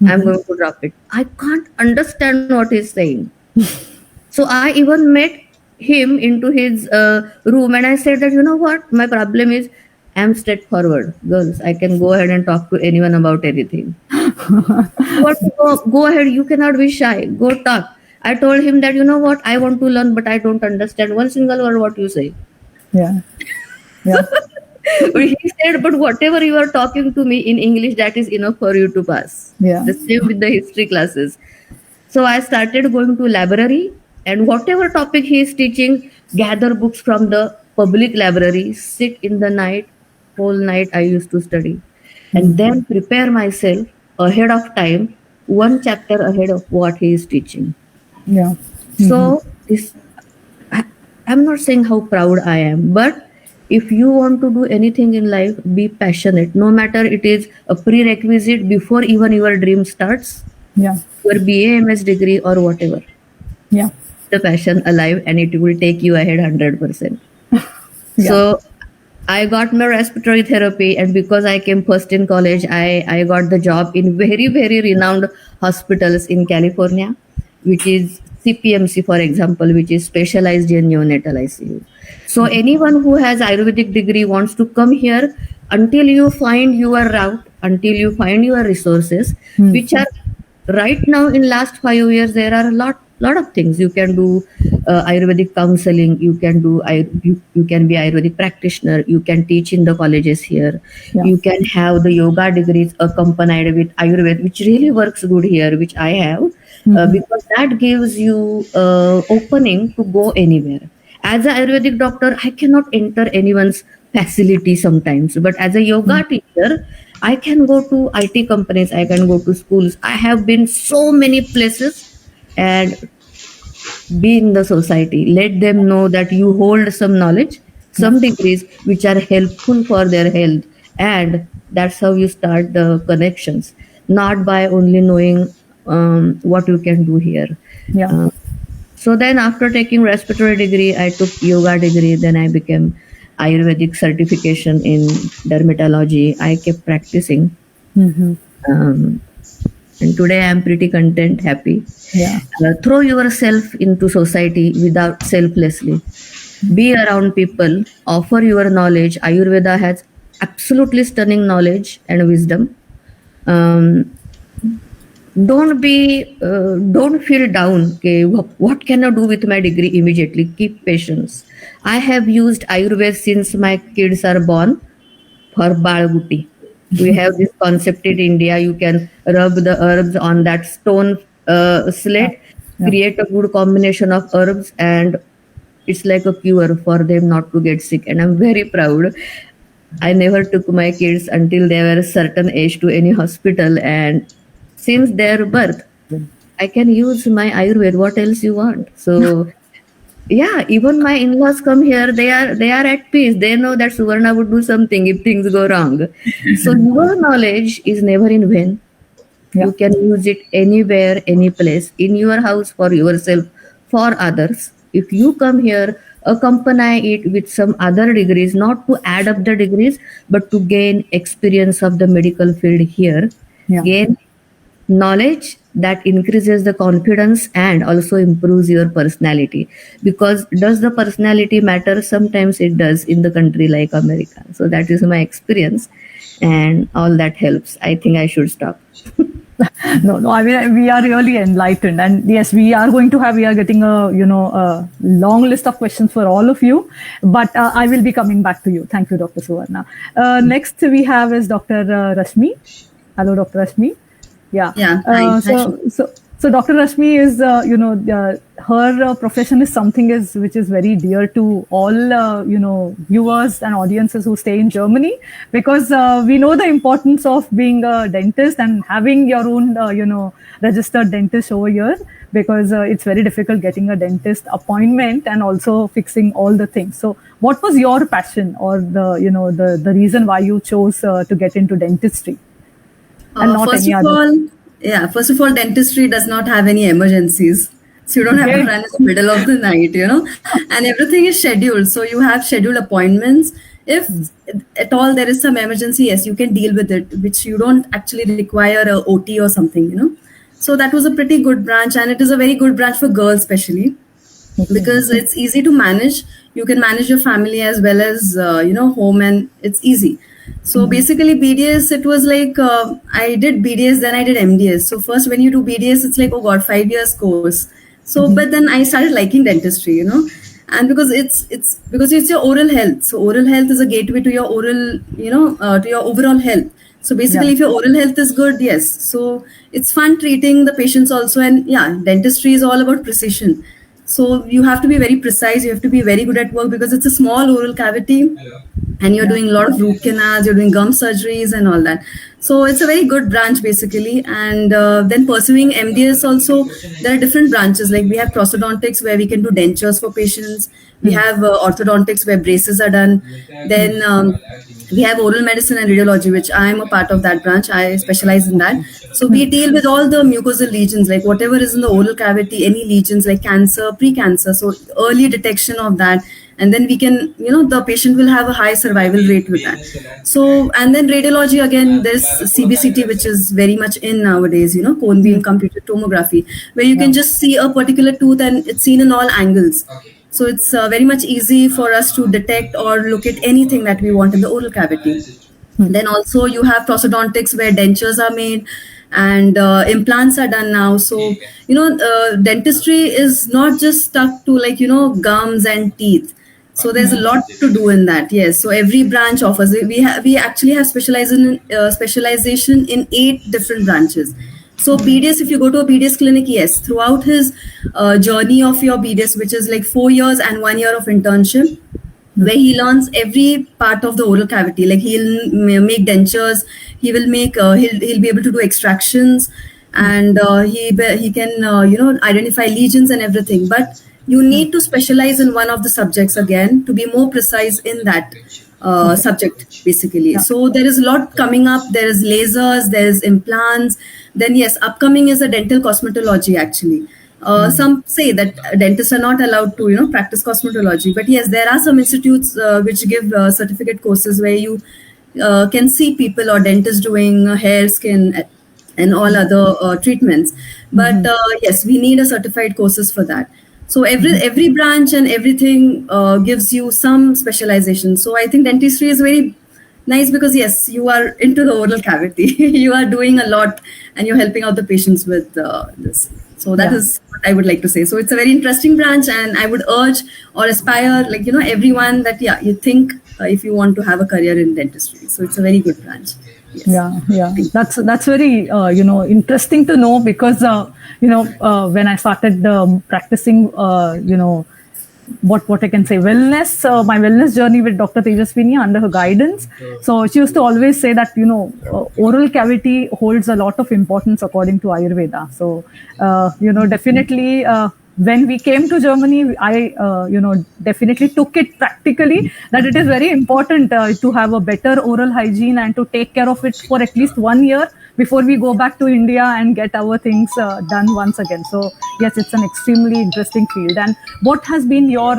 I'm going to drop it. I can't understand what he's saying. So I even met him into his room, and I said that, you know what, my problem is I'm straightforward. Girls, I can go ahead and talk to anyone about anything. You want to go ahead, you cannot be shy. Go talk. I told him that, you know what, I want to learn, but I don't understand one single word what you say. Yeah. Yeah. But he said, but whatever you are talking to me in English, that is enough for you to pass. Yeah. The same with the history classes. So I started going to library, and whatever topic he is teaching, gather books from the public library, sit in the night, whole night I used to study, and then prepare myself ahead of time, one chapter ahead of what he is teaching. Yeah. So this, I'm not saying how proud I am, but if you want to do anything in life, be passionate. No matter it is a prerequisite before even your dream starts, Yeah. your BA, MS degree or whatever. Yeah. The passion alive, and it will take you ahead 100%. Yeah. So I got my respiratory therapy, and because I came first in college, I got the job in very, very renowned hospitals in California, which is CPMC, for example, which is specialized in neonatal ICU. So anyone who has Ayurvedic degree wants to come here until you find your route, until you find your resources, which are right now in last 5 years, there are a lot of things. You can do Ayurvedic counseling, you can do you can be Ayurvedic practitioner, you can teach in the colleges here, you can have the yoga degrees accompanied with Ayurveda, which really works good here, which I have, because that gives you opening to go anywhere. As an Ayurvedic doctor, I cannot enter anyone's facility sometimes, but as a yoga teacher, I can go to IT companies, I can go to schools. I have been so many places and be in the society. Let them know that you hold some knowledge, some degrees which are helpful for their health. And that's how you start the connections, not by only knowing what you can do here. Yeah. So then after taking respiratory degree, I took yoga degree, then I became Ayurvedic certification in dermatology. I kept practicing. And today I'm pretty content, happy. Yeah. Throw yourself into society without selflessly. Be around people, offer your knowledge. Ayurveda has absolutely stunning knowledge and wisdom. Don't feel down. Okay, what can I do with my degree immediately? Keep patience. I have used Ayurveda since my kids are born for Balguti. We have this concept in India. You can rub the herbs on that stone slate, create a good combination of herbs, and it's like a cure for them not to get sick. And I'm very proud. I never took my kids until they were a certain age to any hospital, and since their birth, I can use my Ayurveda. What else you want? So, yeah, even my in-laws come here. They are at peace. They know that Suvarna would do something if things go wrong. So your knowledge is never in vain. You can use it anywhere, any place, in your house, for yourself, for others. If you come here, accompany it with some other degrees, not to add up the degrees, but to gain experience of the medical field here. Gain knowledge that increases the confidence and also improves your personality. Because does the personality matter? Sometimes it does in the country like America. So that is my experience, and all that helps. I think I should stop. No. I mean, we are really enlightened, and yes, we are getting a long list of questions for all of you, but I will be coming back to you. Thank you, Dr. Suvarna. Next we have is Dr. Rashmi. Hello, Dr. Rashmi. Yeah. Hi. So Dr. Rashmi is, her profession is something which is very dear to all, viewers and audiences who stay in Germany, because we know the importance of being a dentist and having your own, registered dentist over here, because it's very difficult getting a dentist appointment and also fixing all the things. So what was your passion, or the reason why you chose to get into dentistry? And not first any of other. first of all, dentistry does not have any emergencies. So you don't have to run in the middle of the night, and everything is scheduled. So you have scheduled appointments. If at all there is some emergency, yes, you can deal with it, which you don't actually require a OT or something, So that was a pretty good branch, and it is a very good branch for girls especially. because it's easy to manage. You can manage your family as well as home, and it's easy. So basically BDS, it was like I did BDS, then I did MDS. So first when you do BDS, it's like, oh god, 5 years course. So but then I started liking dentistry, and because it's your oral health. So oral health is a gateway to your oral, to your overall health. So basically, if your oral health is good, yes. So it's fun treating the patients also. And yeah, dentistry is all about precision. So you have to be very precise. You have to be very good at work because it's a small oral cavity and you're doing a lot of root canals, you're doing gum surgeries and all that. So it's a very good branch basically. And then pursuing MDS also, there are different branches. Like we have prosthodontics where we can do dentures for patients. We have orthodontics where braces are done. Then we have oral medicine and radiology, which I am a part of that branch. I specialize in that. So we deal with all the mucosal lesions, like whatever is in the oral cavity, any lesions like cancer, pre-cancer. So early detection of that. And then we can, the patient will have a high survival rate with that. So, and then radiology, again, there's CBCT, which is very much in nowadays, cone beam computed tomography, where you can just see a particular tooth and it's seen in all angles. So it's very much easy for us to detect or look at anything that we want in the oral cavity. Then also you have prosthodontics where dentures are made and implants are done now. So, dentistry is not just stuck to like, gums and teeth. So there's a lot to do in that. Yes. So every branch offers. We actually have specialization in 8 different branches. So BDS, if you go to a BDS clinic, yes, throughout his journey of your BDS, which is like 4 years and 1 year of internship, where he learns every part of the oral cavity. Like he'll make dentures, he will make, he'll be able to do extractions, and he can identify lesions and everything. But you need to specialize in one of the subjects again to be more precise in that subject basically. So there is a lot coming up. There is lasers, there is implants. Then yes, upcoming is a dental cosmetology actually. Some say that dentists are not allowed to practice cosmetology, but yes, there are some institutes which give certificate courses where you can see people or dentists doing hair, skin and all other treatments. But yes, we need a certified courses for that. So every branch and everything gives you some specialization. So I think dentistry is very nice because yes, you are into the oral cavity. You are doing a lot and you're helping out the patients with this. So that is what I would like to say. So it's a very interesting branch, and I would urge or aspire everyone that you think if you want to have a career in dentistry. So it's a very good branch. Yes. Yeah. That's very interesting to know because when I started practicing what I can say, wellness, my wellness journey with Dr. Tejaswini under her guidance. So she used to always say that oral cavity holds a lot of importance according to Ayurveda. So definitely. When we came to Germany, I, definitely took it practically that it is very important to have a better oral hygiene and to take care of it for at least 1 year before we go back to India and get our things done once again. So yes, it's an extremely interesting field. And what has been your,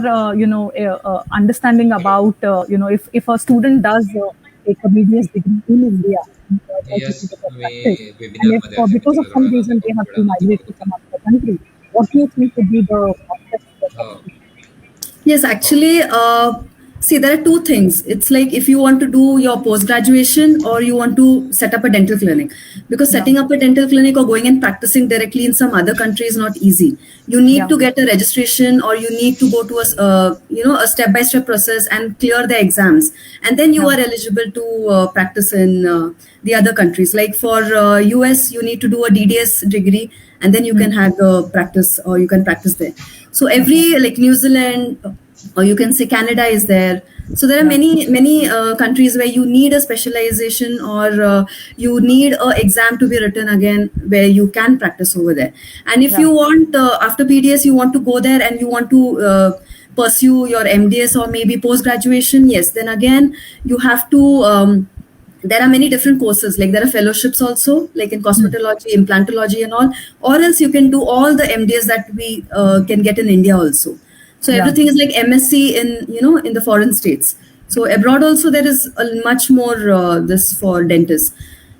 understanding about, if a student does take a BDS degree in India, and if because of some reason they have to migrate to some other country, what do you think would be the process? Yes, actually, see, there are 2 things. It's like if you want to do your post-graduation or you want to set up a dental clinic. Because setting up a dental clinic or going and practicing directly in some other country is not easy. You need to get a registration, or you need to go to a step-by-step process and clear the exams. And then you are eligible to practice in the other countries. Like for US, you need to do a DDS degree, and then you can have the practice, or you can practice there. So every, like New Zealand, or you can say Canada is there. So there are many countries where you need a specialization, or you need an exam to be written again where you can practice over there. And if you want, after PDS, you want to go there and you want to pursue your MDS or maybe post-graduation, yes, then again, you have to... there are many different courses, like there are fellowships also, like in cosmetology, implantology and all, or else you can do all the MDS that we can get in India also. So everything is like MSc in the foreign states. So abroad also there is a much more this for dentists.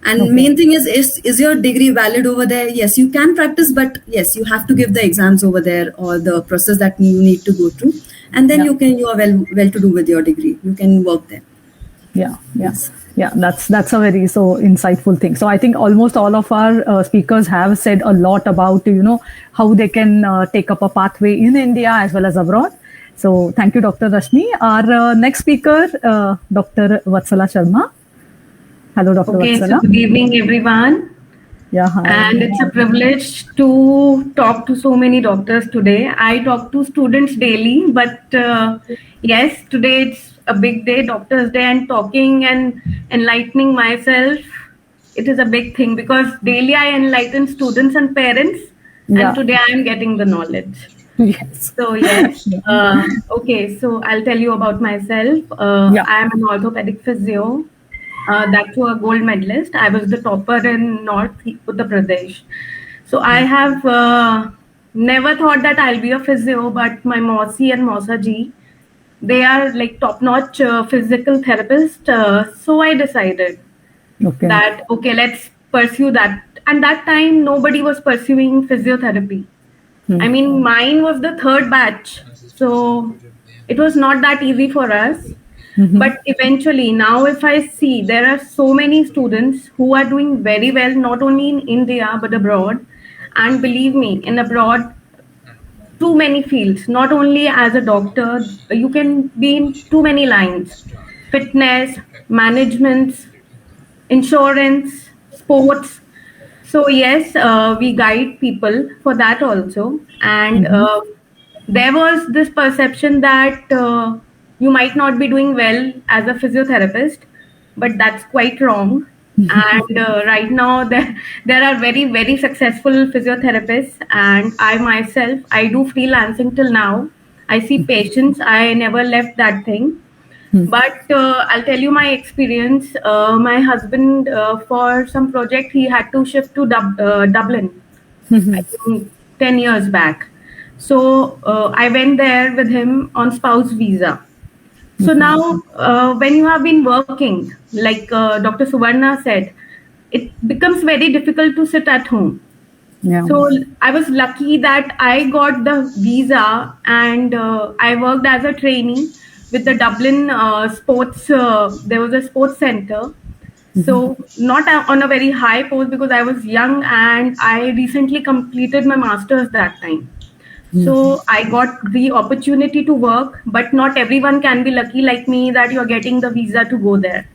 And main thing is your degree valid over there? Yes, you can practice, but yes, you have to give the exams over there or the process that you need to go through, and then you are well to do with your degree. You can work there. Yeah, that's a very insightful thing. So I think almost all of our speakers have said a lot about how they can take up a pathway in India as well as abroad. So thank you, Dr. Rashmi. Our next speaker, Dr. Vatsala Sharma. Hello, Dr. Vatsala. So good evening, everyone. Yeah, hi. And it's a privilege to talk to so many doctors today. I talk to students daily, but yes, today it's a big day, Doctor's Day, and talking and enlightening myself, it is a big thing because daily I enlighten students and parents, and today I am getting the knowledge. Yes. So yes. Okay, so I'll tell you about myself. I am an orthopedic physio. That too a gold medalist. I was the topper in North Uttar Pradesh. So I have never thought that I'll be a physio, but my Mausi and Mausaji, they are like top-notch physical therapists. So I decided that, okay, let's pursue that. And that time, nobody was pursuing physiotherapy. I mean, mine was the third batch. So it was not that easy for us. But eventually, now if I see, there are so many students who are doing very well, not only in India, but abroad. And believe me, in abroad, too many fields, not only as a doctor, you can be in too many lines: fitness, management, insurance, sports. So yes, we guide people for that also. And there was this perception that you might not be doing well as a physiotherapist, but that's quite wrong. And right now there are very, very successful physiotherapists, and I myself, I do freelancing till now. I see patients. I never left that thing. But I'll tell you my experience. My husband, for some project, he had to shift to Dublin, I think 10 years back. So I went there with him on spouse visa. So now, when you have been working, like Dr. Suvarna said, it becomes very difficult to sit at home. So I was lucky that I got the visa, and I worked as a trainee with the Dublin sports. There was a sports center. So not on a very high post because I was young and I recently completed my master's that time. So I got the opportunity to work, but not everyone can be lucky like me that you're getting the visa to go there.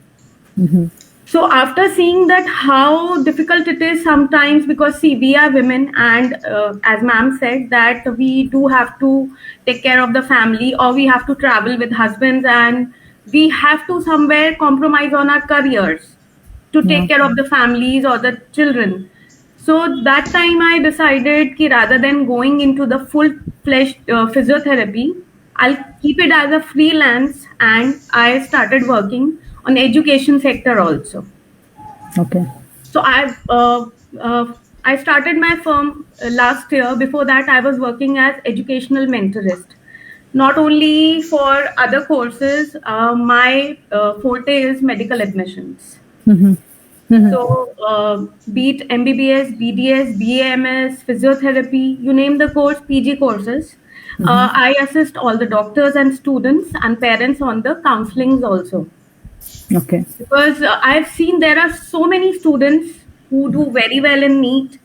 So after seeing that how difficult it is sometimes, because see, we are women, and as ma'am said that we do have to take care of the family, or we have to travel with husbands, and we have to somewhere compromise on our careers to take care of the families or the children. So that time I decided that rather than going into the full-fledged physiotherapy, I'll keep it as a freelance, and I started working on education sector also. So I started my firm last year. Before that, I was working as educational mentorist. Not only for other courses, my forte is medical admissions. So, be it MBBS, BDS, BAMS, physiotherapy, you name the course, PG courses. I assist all the doctors and students and parents on the counselings also. Because I've seen there are so many students who do very well in NEET,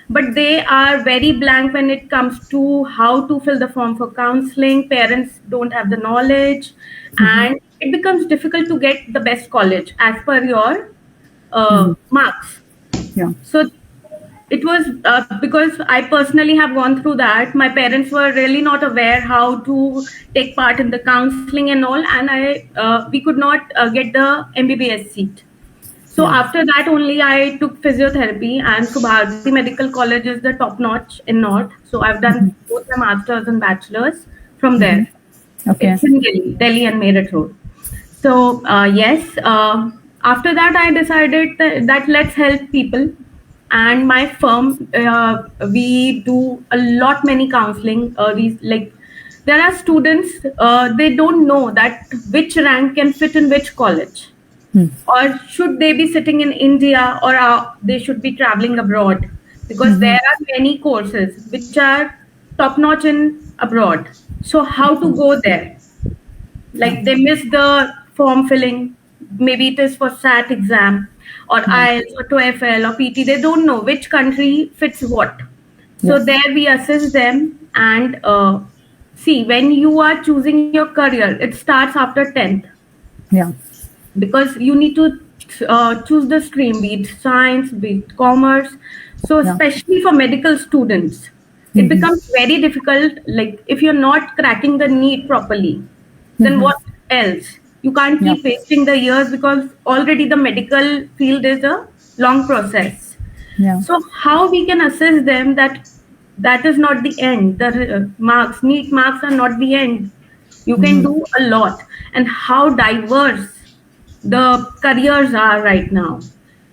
but they are very blank when it comes to how to fill the form for counseling. Parents don't have the knowledge, and it becomes difficult to get the best college as per your marks. So it was because I personally have gone through that. My parents were really not aware how to take part in the counseling and all, and we could not get the MBBS seat. So after that only I took physiotherapy, and Subharati Medical College is the top notch in North. So I've done both the masters and bachelors from there. It's in Delhi and Meerut Road. So yes. After that, I decided that let's help people, and my firm, we do many counseling. There are students, they don't know that which rank can fit in which college. Or should they be sitting in India, or they should be traveling abroad? Because there are many courses which are top notch in abroad. So how to go there? Like they miss the form filling. Maybe it is for SAT exam or IELTS or TOEFL or PT. They don't know which country fits what. So there we assist them and see, when you are choosing your career, it starts after 10th. Yeah. Because you need to choose the stream, be it science, be it commerce. So especially for medical students, it becomes very difficult. Like if you're not cracking the NEET properly, then what else? You can't keep wasting the years, because already the medical field is a long process. So how we can assist them that is not the end. The NEET marks are not the end. You can do a lot. And how diverse the careers are right now.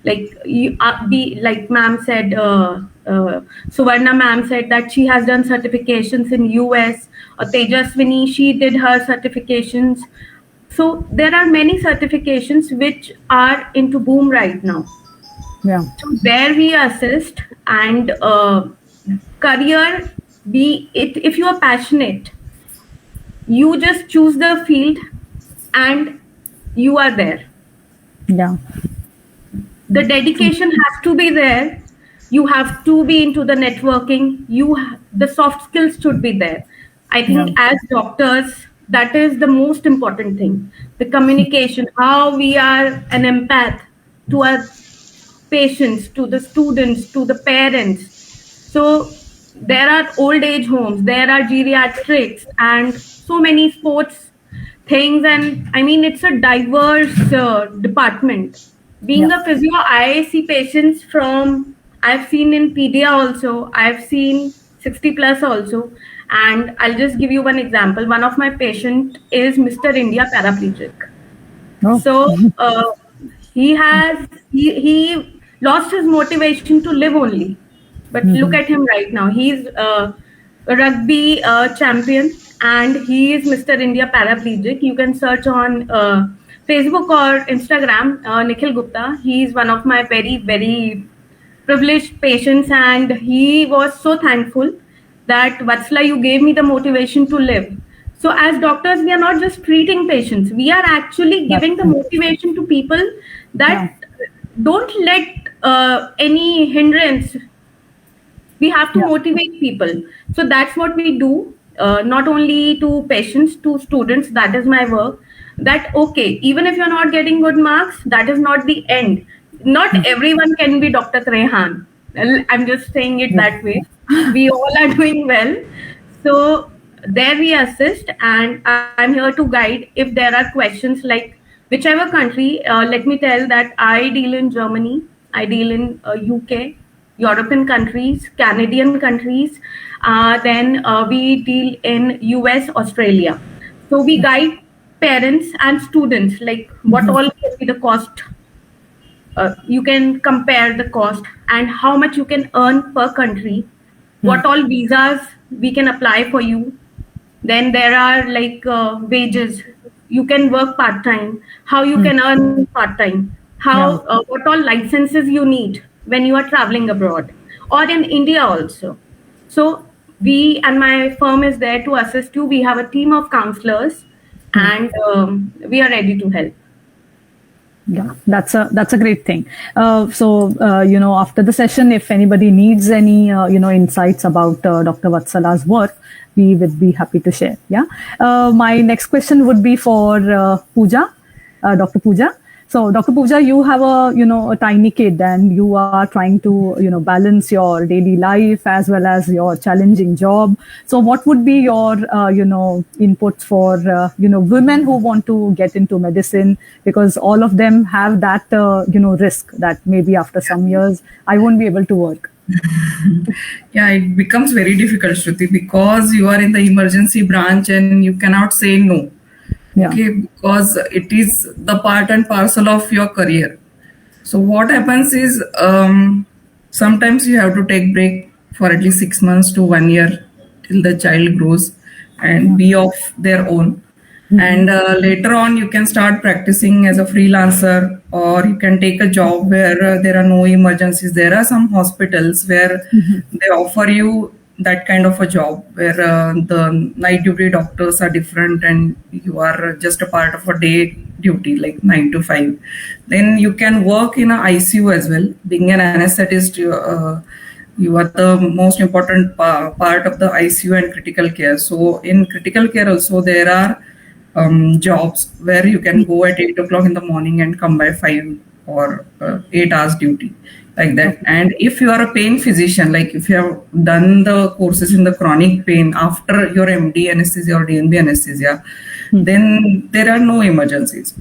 Like like ma'am said, Suvarna ma'am said that she has done certifications in US, or Tejaswini, she did her certifications. So there are many certifications which are into boom right now. Yeah. So there we assist, and career, if you are passionate, you just choose the field and you are there. Yeah. The dedication has to be there. You have to be into the networking. The soft skills should be there. I think as doctors, that is the most important thing. The communication, how we are an empath to our patients, to the students, to the parents. So there are old age homes, there are geriatrics, and so many sports things. And I mean, it's a diverse department. Being a physio, I see patients from, I've seen in pedia also, I've seen 60 plus also. And I'll just give you one example. One of my patient is Mr. India paraplegic. So he lost his motivation to live only. But look at him right now. He's a rugby champion, and he is Mr. India paraplegic. You can search on Facebook or Instagram, Nikhil Gupta. He is one of my very, very privileged patients, and he was so thankful that Vatsala, you gave me the motivation to live. So as doctors, we are not just treating patients. We are actually giving the motivation to people that don't let any hindrance. We have to motivate people. So that's what we do, not only to patients, to students. That is my work. That, okay, even if you're not getting good marks, that is not the end. Not everyone can be Dr. Trehan. I'm just saying it that way. We all are doing well. So there we assist, and I'm here to guide if there are questions like whichever country. Let me tell that I deal in Germany, I deal in UK, European countries, Canadian countries, then we deal in US, Australia. So we guide parents and students, like what all can be the cost. You can compare the cost and how much you can earn per country, what all visas we can apply for you. Then there are like wages. You can work part-time, how you can earn part-time, how what all licenses you need when you are traveling abroad or in India also. So we and my firm is there to assist you. We have a team of counselors, and we are ready to help. Yeah, that's a great thing. So after the session, if anybody needs any insights about Dr. Vatsala's work, we would be happy to share. Yeah. My next question would be for Pooja, Dr. Pooja. So, Dr. Pooja, you have a tiny kid, and you are trying to balance your daily life as well as your challenging job. So, what would be your inputs for women who want to get into medicine, because all of them have that risk that maybe after some years I won't be able to work. Yeah, it becomes very difficult, Shruti, because you are in the emergency branch and you cannot say no. Yeah. Okay, because it is the part and parcel of your career. So what happens is sometimes you have to take break for at least 6 months to 1 year till the child grows and be of their own. And later on, you can start practicing as a freelancer, or you can take a job where there are no emergencies. There are some hospitals where they offer you that kind of a job where the night duty doctors are different and you are just a part of a day duty, like 9 to 5. Then you can work in an ICU as well. Being an anesthetist, you are the most important part of the ICU and critical care. So in critical care also, there are jobs where you can go at 8 o'clock in the morning and come by 5 or 8 hours duty, like that. And if you are a pain physician, like if you have done the courses in the chronic pain after your MD anesthesia or DNB anesthesia, then there are no emergencies.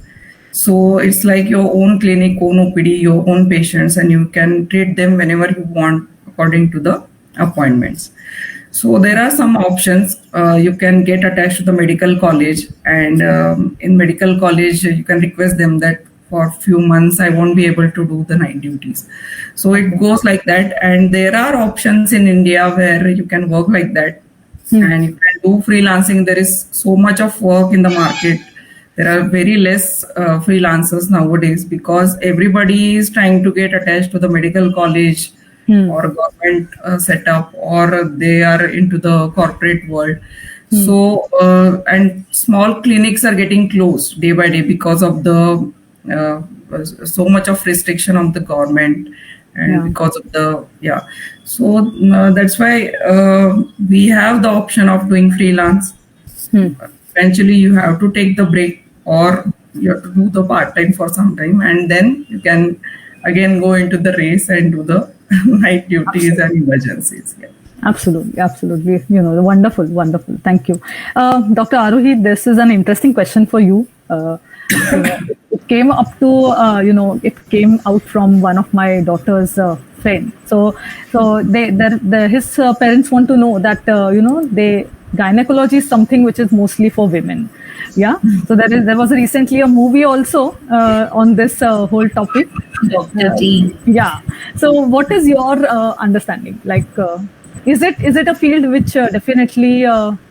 So it's like your own clinic, own OPD, your own patients, and you can treat them whenever you want according to the appointments. So there are some options. You can get attached to the medical college, and in medical college, you can request them that for a few months, I won't be able to do the night duties. So it goes like that. And there are options in India where you can work like that. And you can do freelancing. There is so much of work in the market. There are very less freelancers nowadays because everybody is trying to get attached to the medical college or government setup, or they are into the corporate world. So, and small clinics are getting closed day by day because of the so much of restriction of the government and because of the, So that's why we have the option of doing freelance. Eventually you have to take the break, or you have to do the part-time for some time, and then you can again go into the race and do the night duties and emergencies. Absolutely. Wonderful. Thank you. Dr. Aarohi, this is an interesting question for you. It came up to, it came out from one of my daughter's friend. So his parents want to know that, gynecology is something which is mostly for women. Yeah. So there was recently a movie also on this whole topic. Dr. G. So what is your understanding? Like, is it a field which definitely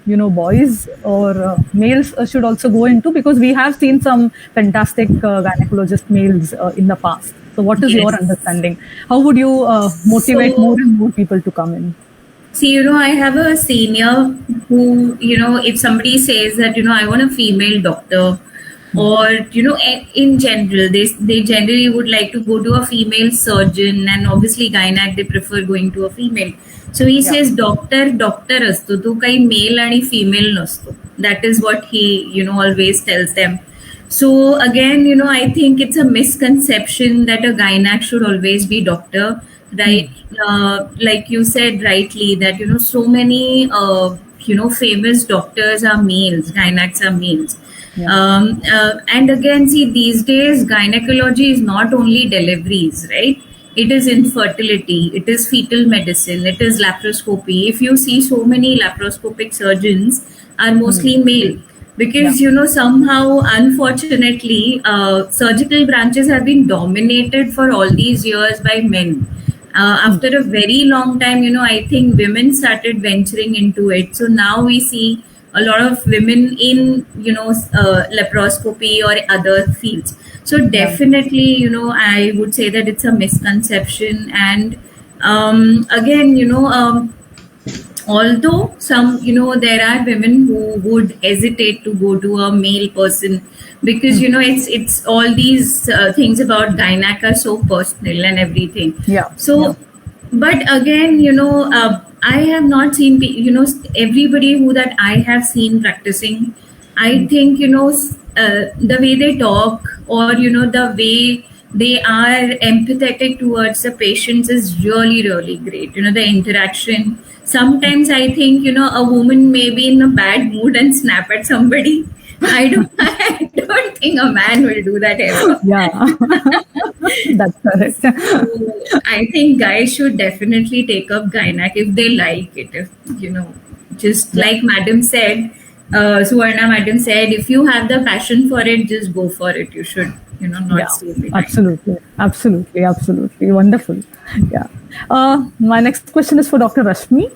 boys or males should also go into, because we have seen some fantastic gynecologist males in the past. So what is your understanding? How would you motivate more and more people to come in? See, I have a senior who, if somebody says that, I want a female doctor, or, in general, they generally would like to go to a female surgeon, and obviously gynac, they prefer going to a female. So he says, doctor astu, tu kai male and female nastu. That is what he, always tells them. So again, I think it's a misconception that a gynac should always be doctor, right? Like you said rightly, that, so many, famous doctors are males, gynacs are males. And again, see, these days, gynecology is not only deliveries, right? It is infertility, it is fetal medicine, it is laparoscopy. If you see, so many laparoscopic surgeons are mostly male, because, somehow, unfortunately, surgical branches have been dominated for all these years by men. After a very long time, I think women started venturing into it. So now we see a lot of women in, laparoscopy or other fields. So definitely, I would say that it's a misconception. And again, although some, there are women who would hesitate to go to a male person, because, it's all these things about gynac are so personal and everything. But again, I have not seen, everybody who that I have seen practicing, I think, the way they talk, or, the way they are empathetic towards the patients is really, really great. The interaction. Sometimes I think, a woman may be in a bad mood and snap at somebody. I don't think a man will do that ever. That's correct. So I think guys should definitely take up gynac if they like it. If, just like Madam said, Suvarna Madam said, if you have the passion for it, just go for it. You should, not stay behind. Absolutely. Wonderful. My next question is for Dr. Rashmi.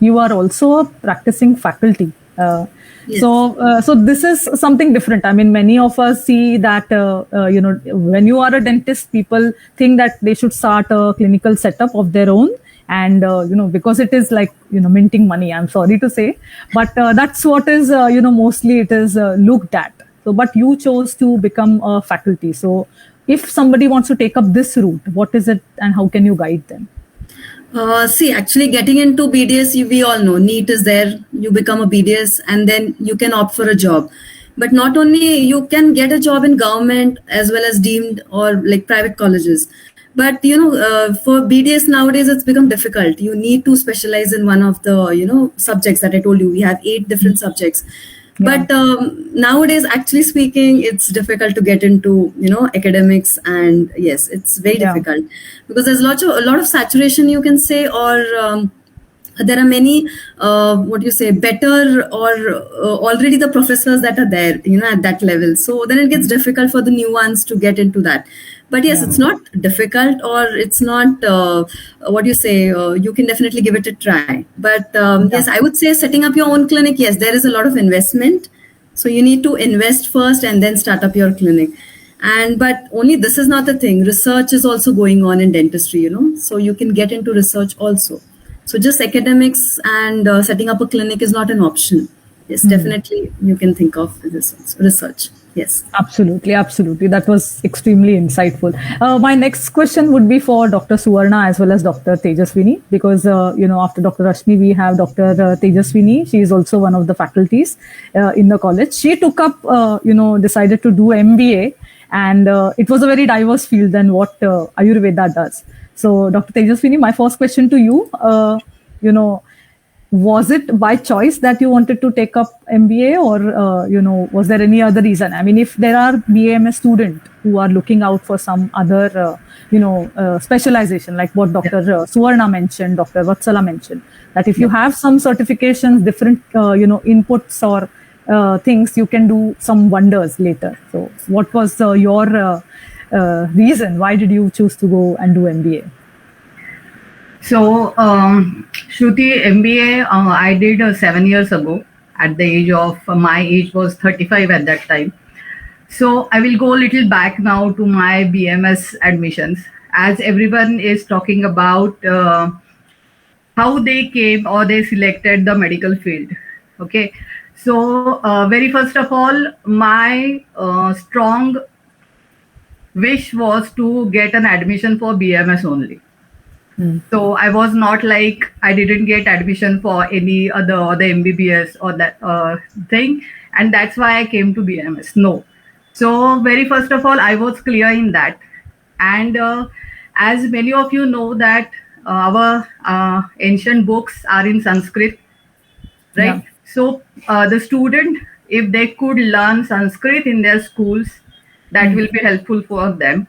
You are also a practicing faculty Yes. So this is something different. I mean, many of us see that, when you are a dentist, people think that they should start a clinical setup of their own. And, because it is like, minting money, I'm sorry to say, but that's what is, mostly it is looked at. So, but you chose to become a faculty. So if somebody wants to take up this route, what is it and how can you guide them? See, actually getting into BDS, we all know NEET is there. You become a BDS and then you can opt for a job. But not only you can get a job in government as well as deemed or like private colleges. But, for BDS nowadays, it's become difficult. You need to specialize in one of the, subjects that I told you. We have 8 different subjects. Yeah. But nowadays, actually speaking, it's difficult to get into, academics. And yes, it's very difficult because there's a lot of saturation, you can say, or there are many, better or already the professors that are there, at that level. So then it gets difficult for the new ones to get into that. But yes, it's not difficult or it's not, you can definitely give it a try. But yes, I would say setting up your own clinic, yes, there is a lot of investment. So you need to invest first and then start up your clinic. But only this is not the thing. Research is also going on in dentistry, so you can get into research also. So just academics and setting up a clinic is not an option. Yes, definitely you can think of research. Yes. Absolutely. That was extremely insightful. My next question would be for Dr. Suvarna as well as Dr. Tejaswini, because, after Dr. Rashmi, we have Dr. Tejaswini. She is also one of the faculties in the college. She took up, decided to do MBA, and it was a very diverse field than what Ayurveda does. So, Dr. Tejaswini, my first question to you, was it by choice that you wanted to take up MBA or, was there any other reason? I mean, if there are BAMS students who are looking out for some other, specialization, like what Dr. Suvarna mentioned, Dr. Vatsala mentioned, that if you have some certifications, different, inputs or things, you can do some wonders later. So what was your reason? Why did you choose to go and do MBA? So, Shruti, MBA, I did 7 years ago at the age of, my age was 35 at that time. So I will go a little back now to my BMS admissions, as everyone is talking about how they came or they selected the medical field. Okay. So very first of all, my strong wish was to get an admission for BMS only. So I was not like, I didn't get admission for any other or the MBBS or that thing. And that's why I came to BMS. No. So very first of all, I was clear in that. And as many of you know that our ancient books are in Sanskrit, right? Yeah. So the student, if they could learn Sanskrit in their schools, that will be helpful for them.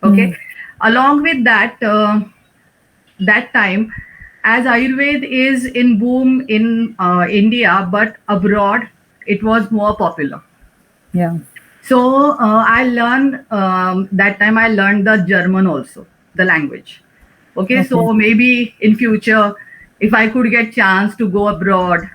Okay. Along with that, that time, as Ayurveda is in boom in India, but abroad, it was more popular. Yeah. So I learned, that time I learned the German also, the language. Okay. So maybe in future, if I could get chance to go abroad,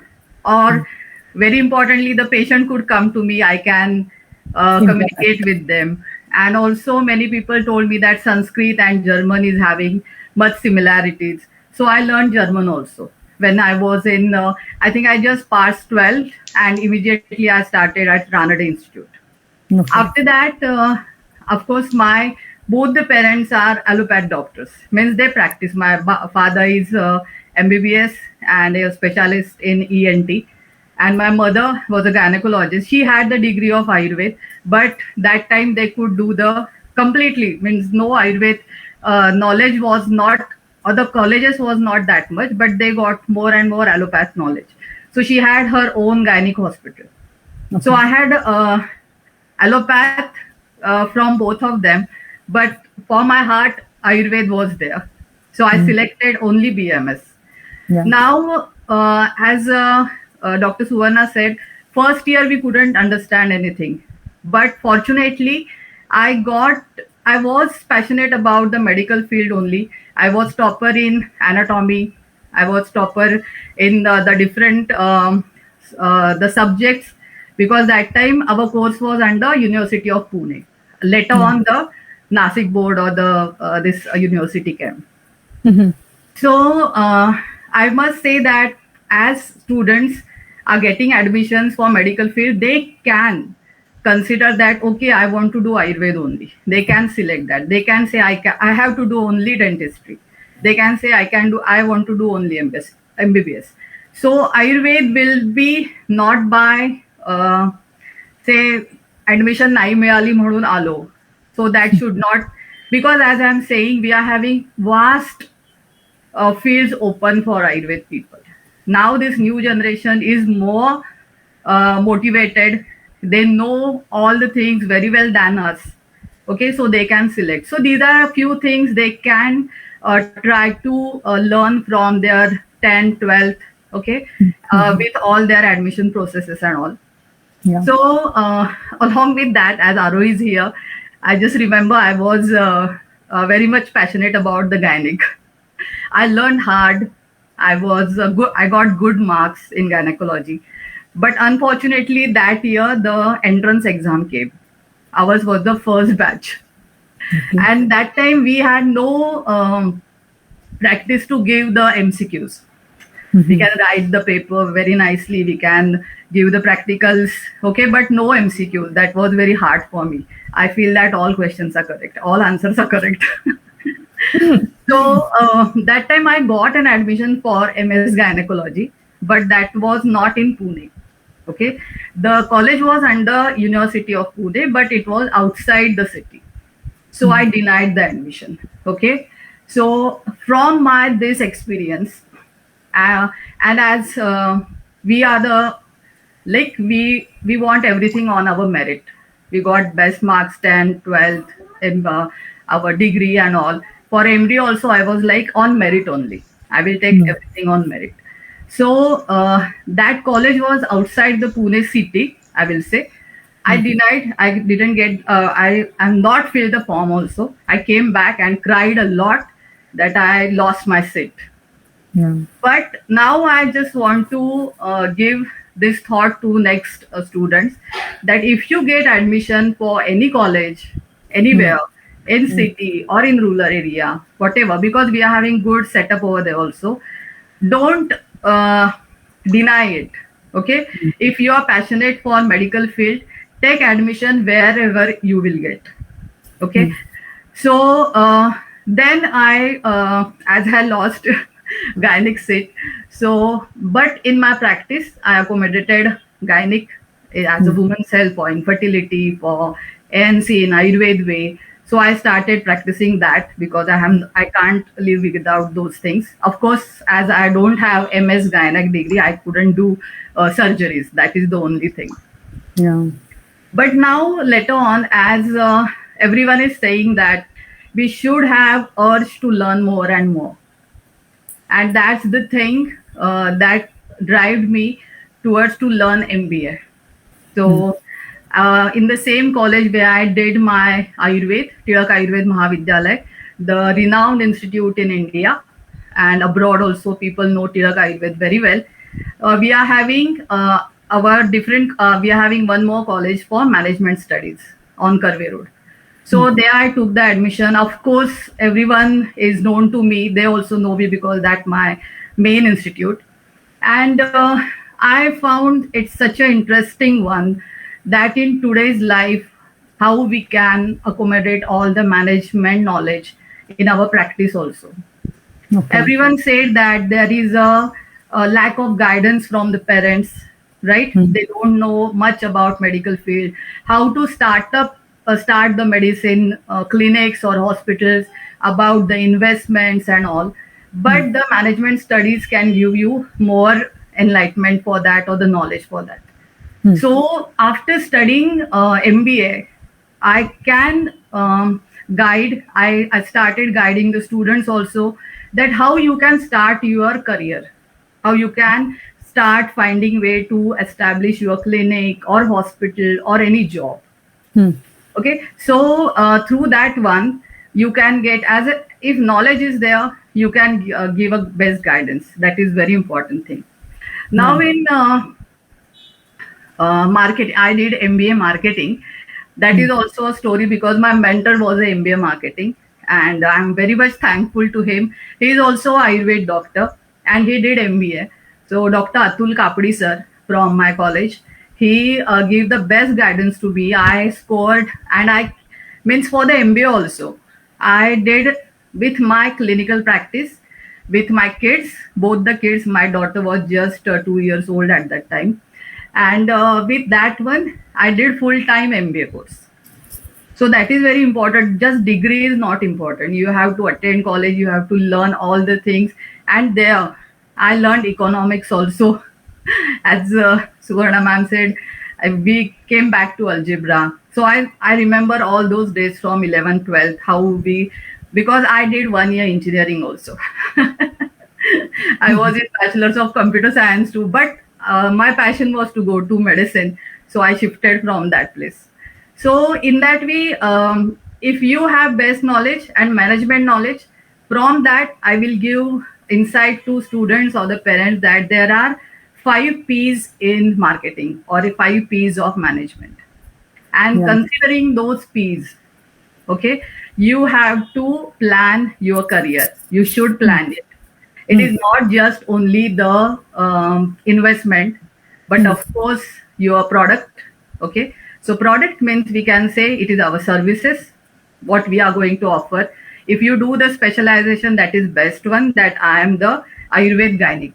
or very importantly, the patient could come to me, I can communicate with them. And also many people told me that Sanskrit and German is having much similarities. So I learned German also. When I was in, I think I just passed 12th and immediately I started at Ranade Institute. After that, of course, both the parents are allopath doctors. Means they practice. My father is MBBS and a specialist in ENT. And my mother was a gynecologist. She had the degree of Ayurveda, but that time they could do the completely, means no Ayurveda knowledge was not, or the colleges was not that much, but they got more and more allopath knowledge. So she had her own gynec hospital. So I had allopath from both of them, but for my heart, Ayurveda was there. So I selected only BMS. Yeah. Now, as Dr. Suvarna said, first year we couldn't understand anything. But fortunately, I was passionate about the medical field only. I was topper in anatomy. I was topper in the different the subjects, because that time our course was under University of Pune. Later on, the Nasik board or the this university came. So I must say that as students are getting admissions for medical field, they can consider that, okay, I want to do Ayurveda only. They can select that. They can say, I have to do only dentistry. They can say, I want to do only MBBS. So Ayurveda will be not by, say, admission nahi मिळाली म्हणून आलो. So that should not, because as I'm saying, we are having vast fields open for Ayurveda people. Now this new generation is more motivated. They know all the things very well than us. Okay, so they can select. So these are a few things they can try to learn from their 10th, 12th, okay, with all their admission processes and all. Yeah. So along with that, as Aro is here, I just remember I was very much passionate about the gynec. I learned hard. I got good marks in gynecology. But unfortunately, that year, the entrance exam came. Ours was the first batch. And that time, we had no practice to give the MCQs. We can write the paper very nicely. We can give the practicals, okay, but no MCQs. That was very hard for me. I feel that all questions are correct. All answers are correct. So that time I got an admission for MS Gynecology, but that was not in Pune. Okay, the college was under University of Pune, but it was outside the city. So I denied the admission. Okay, so from this experience, and as we are the we want everything on our merit. We got best marks 10th, 12th in our degree and all. For MD also, I was on merit only. I will take everything on merit. So that college was outside the Pune city, I will say. I denied. I didn't get. I am not filled the form also. I came back and cried a lot that I lost my seat. Yeah. But now I just want to give this thought to next students that if you get admission for any college, anywhere, in city or in rural area, whatever, because we are having good setup over there also, don't deny it. Okay, if you are passionate for medical field, take admission wherever you will get. Okay, so then as I lost gynec seat, so but in my practice I accommodated gynec as a woman's health for infertility, for ANC in Ayurveda way. So I started practicing that because I can't live without those things. Of course, as I don't have MS Gynec degree, I couldn't do surgeries. That is the only thing. Yeah. But now later on, as everyone is saying that we should have urge to learn more and more. And that's the thing that drives me towards to learn MBA. So in the same college where I did my Ayurveda, 𝐤𝐸𝐴 𝐻𝐿𝐼, the renowned institute in India and abroad also, people know 𝐤𝐸𝐴 very well. We are having we are having one more college for management studies on Karve Road. So there I took the admission. Of course, everyone is known to me. They also know me because that's my main institute. And I found it's such an interesting one that in today's life, how we can accommodate all the management knowledge in our practice also. Okay. Everyone said that there is a lack of guidance from the parents, right? They don't know much about medical field, how to start the medicine clinics or hospitals, about the investments and all. But the management studies can give you more enlightenment for that or the knowledge for that. So after studying MBA, I can guide. I started guiding the students also that how you can start your career, how you can start finding way to establish your clinic or hospital or any job. Okay, so through that one, you can get if knowledge is there, you can give a best guidance. That is very important thing. Now in market. I did MBA marketing. That is also a story because my mentor was a MBA marketing, and I'm very much thankful to him. He is also an Ayurveda doctor, and he did MBA. So Dr. Atul Kapdi sir from my college, he gave the best guidance to me. I scored, and I means for the MBA also, I did with my clinical practice with my kids, both the kids. My daughter was just 2 years old at that time, and with that one, I did full-time MBA course. So that is very important. Just degree is not important. You have to attend college. You have to learn all the things. And there, I learned economics also. As Suvarna ma'am said, we came back to algebra. So I remember all those days from 11th, 12th, how we, because I did 1 year engineering also. I was in Bachelor's of Computer Science too, but my passion was to go to medicine. So I shifted from that place. So in that way, if you have best knowledge and management knowledge, from that, I will give insight to students or the parents that there are 5 P's in marketing or 5 P's of management. And considering those P's, okay, you have to plan your career. You should plan it. It is not just only the investment, but of course your product. Okay, so product means we can say it is our services, what we are going to offer. If you do the specialization, that is best one. That I am the Ayurveda gynec.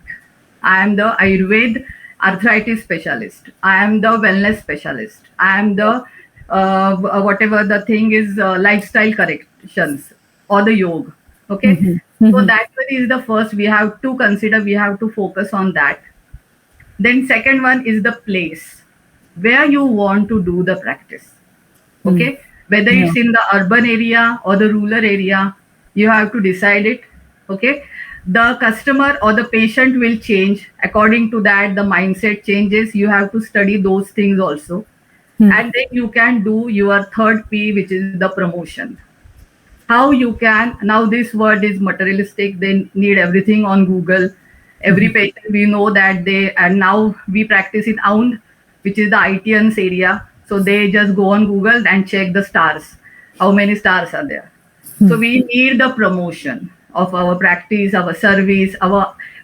I am the Ayurveda arthritis specialist. I am the wellness specialist. I am the whatever the thing is, lifestyle corrections or the yoga. Okay. So that one is the first we have to consider. We have to focus on that. Then second one is the place where you want to do the practice. Okay. Whether it's in the urban area or the rural area, you have to decide it. Okay. The customer or the patient will change. According to that, the mindset changes. You have to study those things also. And then you can do your third P, which is the promotion. How you can, now this word is materialistic, they need everything on Google. Every patient, we know that they, and now we practice in 𝐸𝐴𝐻, which is the ITN's area. So they just go on Google and check the stars, how many stars are there. So we need the promotion of our practice, our service,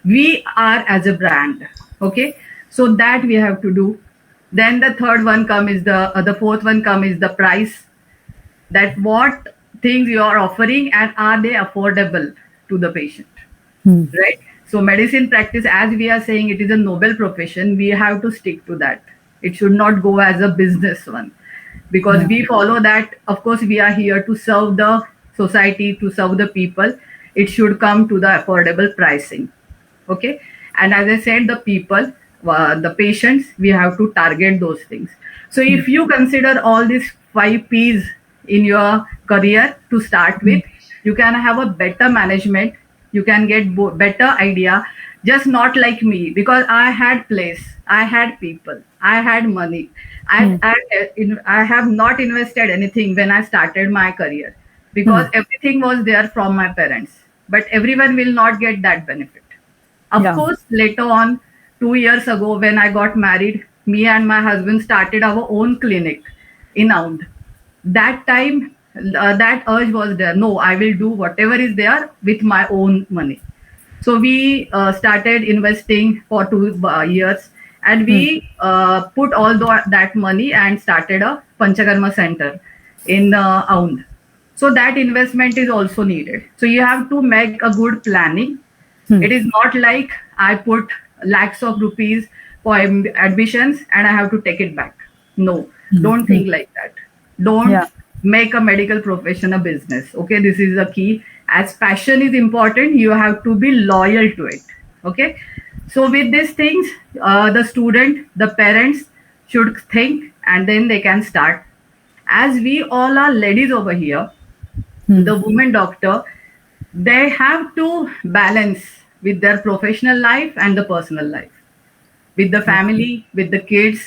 we are as a brand. Okay, so that we have to do. Then the third one is the fourth one is the price. That what things you are offering and are they affordable to the patient, right? So medicine practice, as we are saying, it is a noble profession. We have to stick to that. It should not go as a business one, because we follow that. Of course, we are here to serve the society, to serve the people. It should come to the affordable pricing. Okay. And as I said, the people, the patients, we have to target those things. So if you consider all these 5 P's in your career to start with, you can have a better management. You can get better idea. Just not like me, because I had place, I had people, I had money. I have not invested anything when I started my career, because everything was there from my parents. But everyone will not get that benefit. Of course, later on, 2 years ago, when I got married, me and my husband started our own clinic in 𝐸𝐴𝐻. That time, that urge was there. No, I will do whatever is there with my own money. So we started investing for 2 years, and we put all that money and started a Panchakarma center in 𝐸𝐴𝐻. So that investment is also needed. So you have to make a good planning. It is not like I put lakhs of rupees for admissions and I have to take it back. No, don't think like that. Don't make a medical profession a business. Okay, this is the key. As passion is important, you have to be loyal to it. Okay, so with these things, the student, the parents should think, and then they can start. As we all are ladies over here, the women doctor, they have to balance with their professional life and the personal life, with the family, with the kids,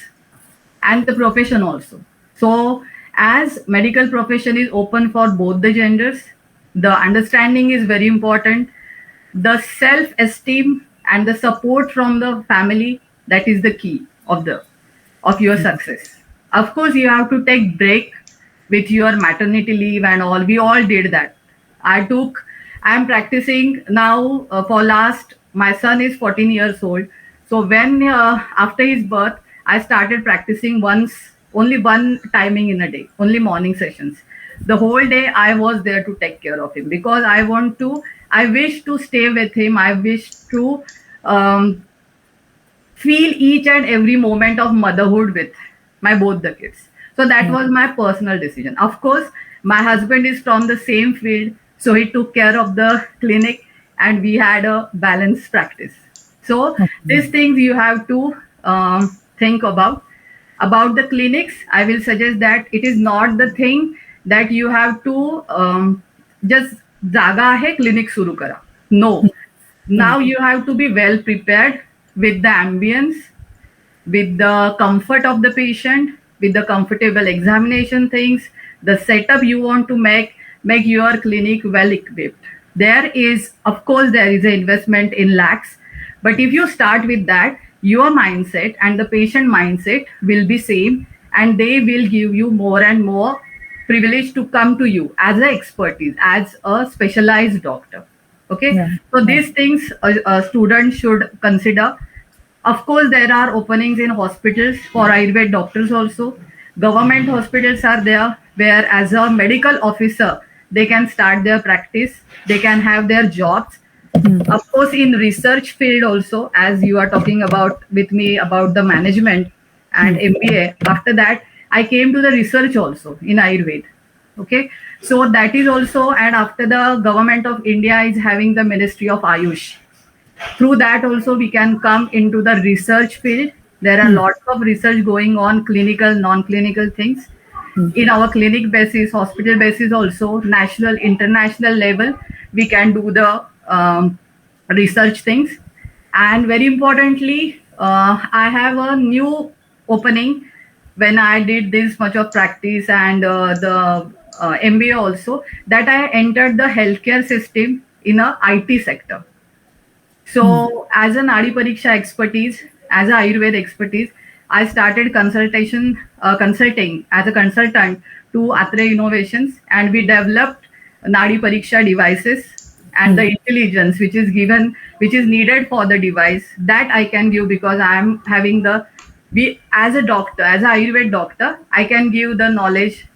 and the profession also. So as medical profession is open for both the genders, the understanding is very important. The self-esteem and the support from the family, that is the key of of your success. Of course, you have to take break with your maternity leave and all. We all did that. I'm practicing now for last, my son is 14 years old. So when after his birth, I started practicing only one timing in a day, only morning sessions. The whole day I was there to take care of him because I wish to stay with him. I wish to feel each and every moment of motherhood with both the kids. So that was my personal decision. Of course, my husband is from the same field, so he took care of the clinic and we had a balanced practice. So these things you have to think about. About the clinics, I will suggest that it is not the thing that you have to just jaga hai clinic suru kara. No. Now you have to be well prepared with the ambience, with the comfort of the patient, with the comfortable examination things, the setup you want to make your clinic well equipped. There is an investment in lakhs, but if you start with that, your mindset and the patient mindset will be same, and they will give you more and more privilege to come to you as an expertise, as a specialized doctor. Okay, so these things a student should consider. Of course, there are openings in hospitals for Ayurveda doctors also. Government hospitals are there where as a medical officer, they can start their practice, they can have their jobs. Of course, in research field also, as you are talking about with me about the management and MBA, after that, I came to the research also in Ayurveda. Okay, so that is also, and after the government of India is having the Ministry of Ayush. Through that also we can come into the research field. There are lots of research going on, clinical, non-clinical things. In our clinic basis, hospital basis also, national, international level, we can do the research things. And very importantly, I have a new opening when I did this much of practice and the MBA also, that I entered the healthcare system in a IT sector. So as a Nadi Pariksha expertise, as a Ayurveda expertise, I started consulting as a consultant to 𝐸𝐴threya Innovations, and we developed Nadi Pariksha devices and the intelligence which is needed for the device that I can give, because I am having as a doctor, as an Ayurveda doctor, I can give the knowledge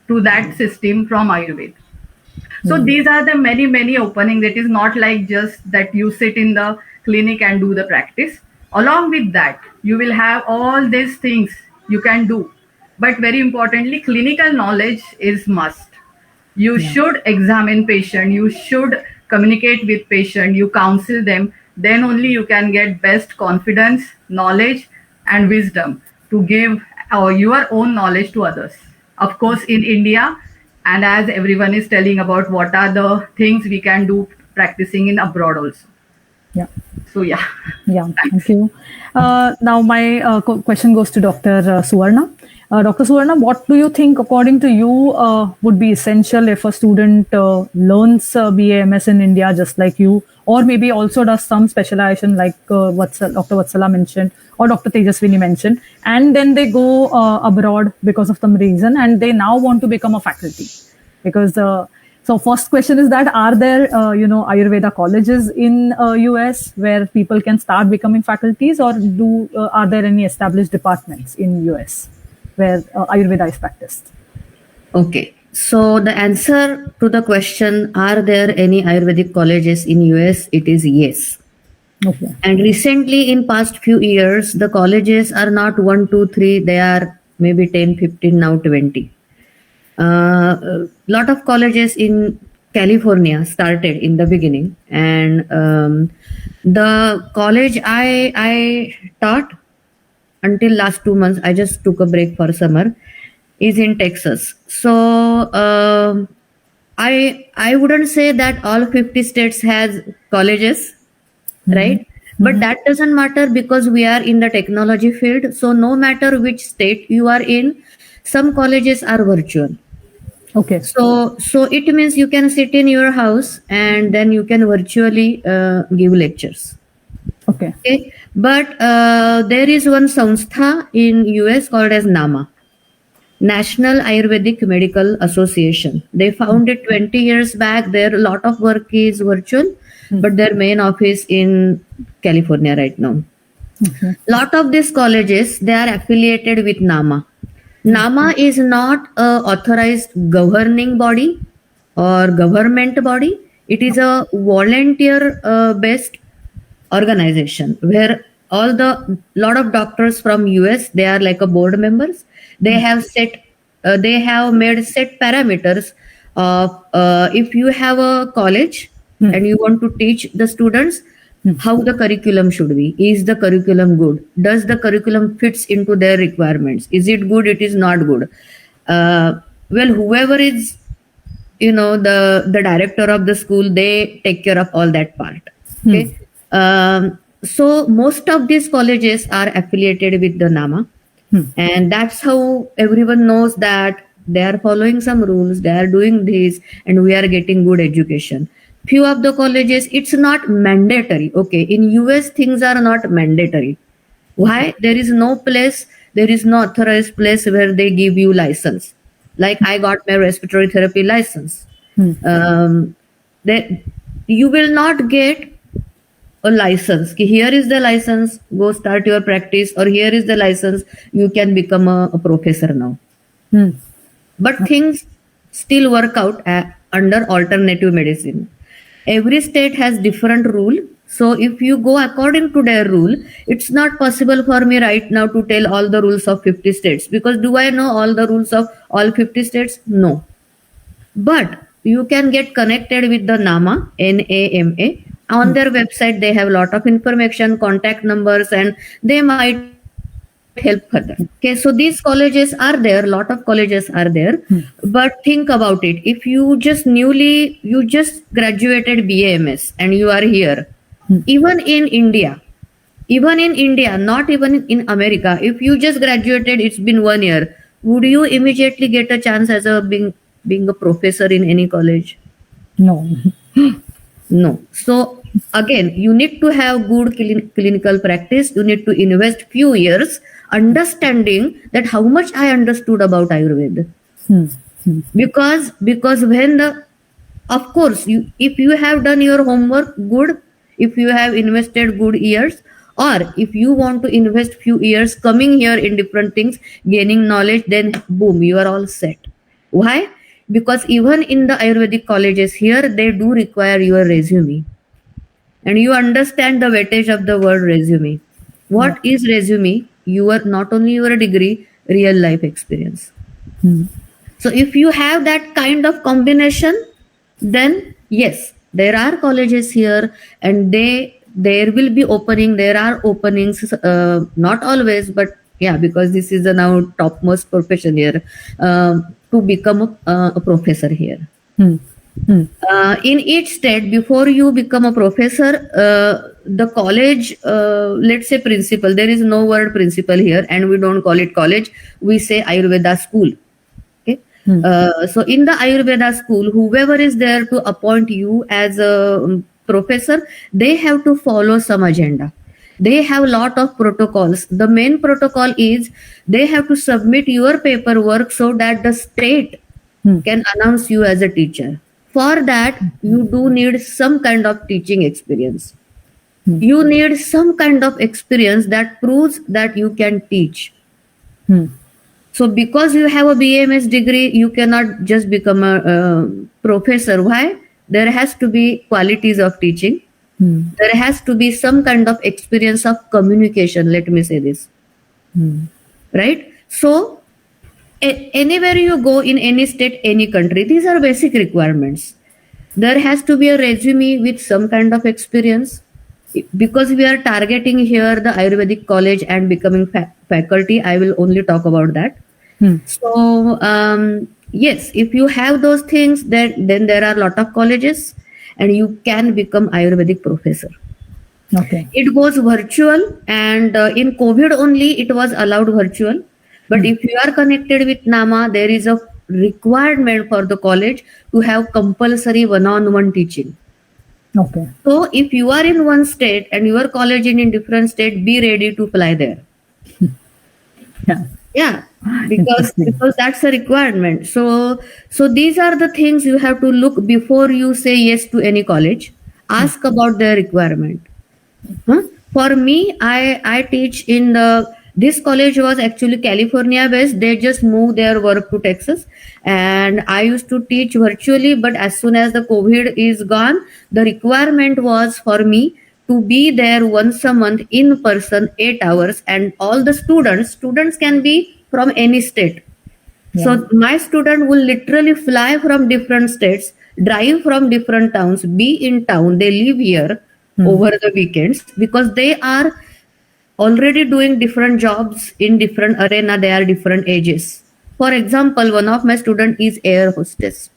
to that system from Ayurveda. So these are the many openings. It is not like just that you sit in the clinic and do the practice. Along with that, you will have all these things you can do. But very importantly, clinical knowledge is must. You should examine patient. You should communicate with patient. You counsel them. Then only you can get best confidence, knowledge, and wisdom to give your own knowledge to others. Of course, in India, and as everyone is telling about what are the things we can do practicing in abroad also. Yeah. So yeah. Yeah, thank you. Now my question goes to Dr. Suvarna. Dr. Suvarna, what do you think, according to you, would be essential if a student learns BAMS in India just like you, or maybe also does some specialization like what Dr. Vatsala mentioned or Dr. Tejaswini mentioned, and then they go abroad because of some reason and they now want to become a faculty? Because so first question is that, are there Ayurveda colleges in US where people can start becoming faculties, or are there any established departments in US where Ayurveda is practiced? Okay. So the answer to the question, are there any Ayurvedic colleges in US? It is yes. Okay. And recently, in past few years, the colleges are not 1, 2, 3, they are maybe 10, 15, now 20. Lot of colleges in California started in the beginning, and the college I taught until last 2 months, I just took a break for summer, is in Texas. So I wouldn't say that all 50 states has colleges, right? But that doesn't matter, because we are in the technology field. So no matter which state you are in, some colleges are virtual. Okay. So it means you can sit in your house and then you can virtually give lectures. Okay. But there is one sanstha in US called as NAMA, National Ayurvedic Medical Association. They founded 20 years back. Their lot of work is virtual, but their main office in California right now. Lot of these colleges, they are affiliated with NAMA. NAMA is not a authorized governing body or government body. It is a volunteer based organization where all the lot of doctors from US, they are like a board members. They have made set parameters of if you have a college and you want to teach the students how the curriculum should be. Is the curriculum good? Does the curriculum fits into their requirements? Is it good? It is not good. Well, whoever is, the director of the school, they take care of all that part. Okay. So most of these colleges are affiliated with the NAMA, and that's how everyone knows that they are following some rules, they are doing this, and we are getting good education. Few of the colleges, it's not mandatory. Okay, in US things are not mandatory. Why? There is no authorized place where they give you license. Like I got my respiratory therapy license. You will not get a license. Here is the license, go start your practice, or here is the license, you can become a professor now. But things still work out under alternative medicine. Every state has different rule. So if you go according to their rule, it's not possible for me right now to tell all the rules of 50 states, because do I know all the rules of all 50 states? No. But you can get connected with the NAMA, NAMA. On their website, they have a lot of information, contact numbers, and they might help further. Okay, so these colleges are there, a lot of colleges are there. But think about it. If you just graduated BAMS and you are here, even in India, not even in America, if you just graduated, it's been 1 year, would you immediately get a chance as being a professor in any college? No. No. So again, you need to have good clinical practice. You need to invest few years understanding that how much I understood about Ayurveda. Because when of course, if you have done your homework good, if you have invested good years, or if you want to invest few years coming here in different things, gaining knowledge, then boom, you are all set. Why? Because even in the Ayurvedic colleges here, they do require your resume. And you understand the weightage of the word resume. What is resume? Not only your degree, real life experience. So if you have that kind of combination, then yes, there are colleges here, and there will be opening. There are openings, not always, but yeah, because this is the now topmost profession here, to become a professor here. In each state, before you become a professor, the college, let's say principal, there is no word principal here, and we don't call it college, we say Ayurveda school. Okay. So in the Ayurveda school, whoever is there to appoint you as a professor, they have to follow some agenda. They have a lot of protocols. The main protocol is they have to submit your paperwork so that the state can announce you as a teacher. For that, you do need some kind of teaching experience. You need some kind of experience that proves that you can teach. So because you have a BAMS degree, you cannot just become a professor. Why? There has to be qualities of teaching. There has to be some kind of experience of communication, let me say this. Right? So anywhere you go in any state, any country, these are basic requirements. There has to be a resume with some kind of experience. Because we are targeting here the Ayurvedic college and becoming faculty, I will only talk about that. So yes, if you have those things, then there are a lot of colleges, and you can become Ayurvedic professor. Okay. It goes virtual, and in COVID only it was allowed virtual. But if you are connected with NAMA, there is a requirement for the college to have compulsory one-on-one teaching. Okay. So if you are in one state and your college is in different state, be ready to fly there. Yeah. Yeah, because that's a requirement. So these are the things you have to look before you say yes to any college. Ask about their requirement. Huh? For me, I teach in this college was actually California based. They just moved their work to Texas, and I used to teach virtually. But as soon as the COVID is gone, the requirement was for me to be there once a month in person, 8 hours, and all the students can be from any state. So my student will literally fly from different states, drive from different towns, be in town. They live here over the weekends because they are already doing different jobs in different arena. They are different ages. For example, one of my student is air hostess.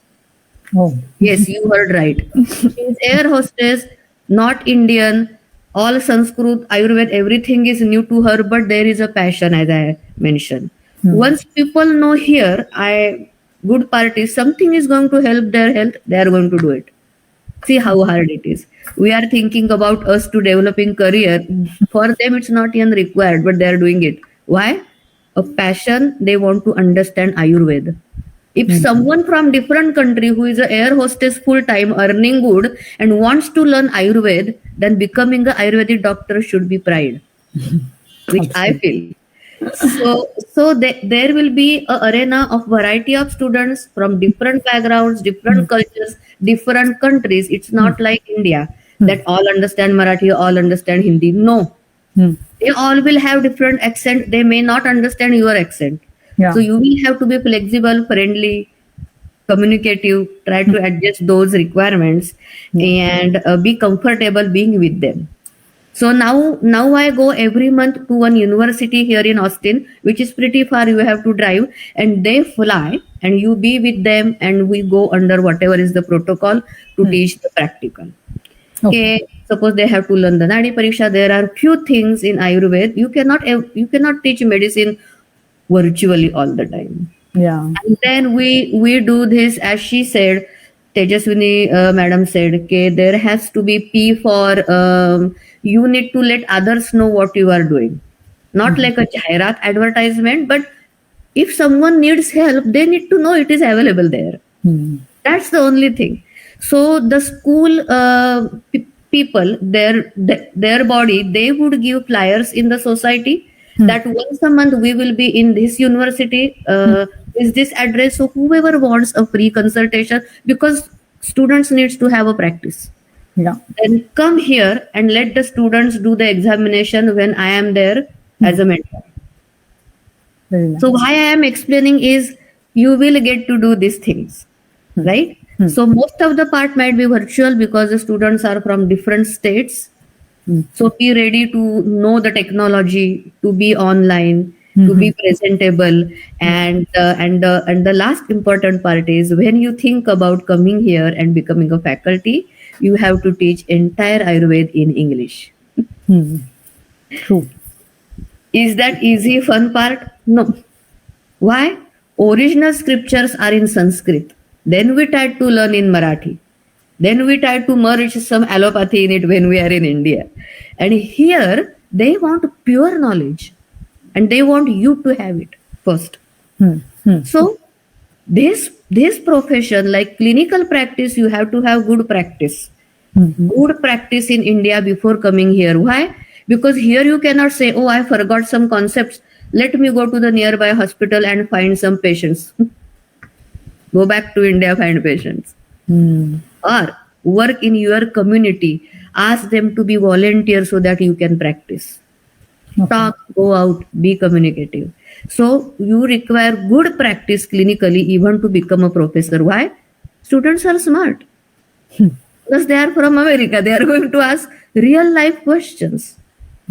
Oh. Yes, you heard right. She is air hostess, not Indian. All Sanskrit, Ayurveda, everything is new to her, but there is a passion, as I mentioned. Once people know here, good part is something is going to help their health, they are going to do it. See how hard it is. We are thinking about us to developing career. For them, it's not even required, but they are doing it. Why? A passion, they want to understand Ayurveda. If someone from different country who is an air hostess full time earning good and wants to learn Ayurveda, then becoming an Ayurvedic doctor should be pride, which I feel. So there will be an arena of variety of students from different backgrounds, different cultures, different countries. It's not like India that all understand Marathi, all understand Hindi. No, they all will have different accent. They may not understand your accent. Yeah. So you will have to be flexible, friendly, communicative, try to adjust those requirements and be comfortable being with them. So now I go every month to one university here in Austin, which is pretty far. You have to drive and they fly and you be with them and we go under whatever is the protocol to teach the practical. Okay. Suppose they have to learn the Nadi Pariksha. There are few things in Ayurveda. You cannot teach medicine virtually all the time. Yeah. And then we do this, as she said, Tejaswini madam said, okay, there has to be P for you need to let others know what you are doing. Not like a jairat advertisement, but if someone needs help, they need to know it is available there. That's the only thing. So the school people, their body, they would give flyers in the society that once a month we will be in this university, is this address. So whoever wants a free consultation, because students needs to have a practice. Yeah. Then come here and let the students do the examination when I am there as a mentor. Very nice. So why I am explaining is you will get to do these things, right? So most of the part might be virtual because the students are from different states. So be ready to know the technology, to be online, to be presentable, and the last important part is when you think about coming here and becoming a faculty, you have to teach entire Ayurveda in English. True. Is that easy, fun part? No. Why? Original scriptures are in Sanskrit. Then we tried to learn in Marathi. Then we try to merge some allopathy in it when we are in India. And here they want pure knowledge and they want you to have it first. So this profession, like clinical practice, you have to have good practice. Good practice in India before coming here. Why? Because here you cannot say, oh, I forgot some concepts. Let me go to the nearby hospital and find some patients. Go back to India, find patients. Or work in your community. Ask them to be volunteers so that you can practice. Talk, go out, be communicative. So you require good practice clinically even to become a professor. Why? Students are smart. Because they are from America. They are going to ask real life questions.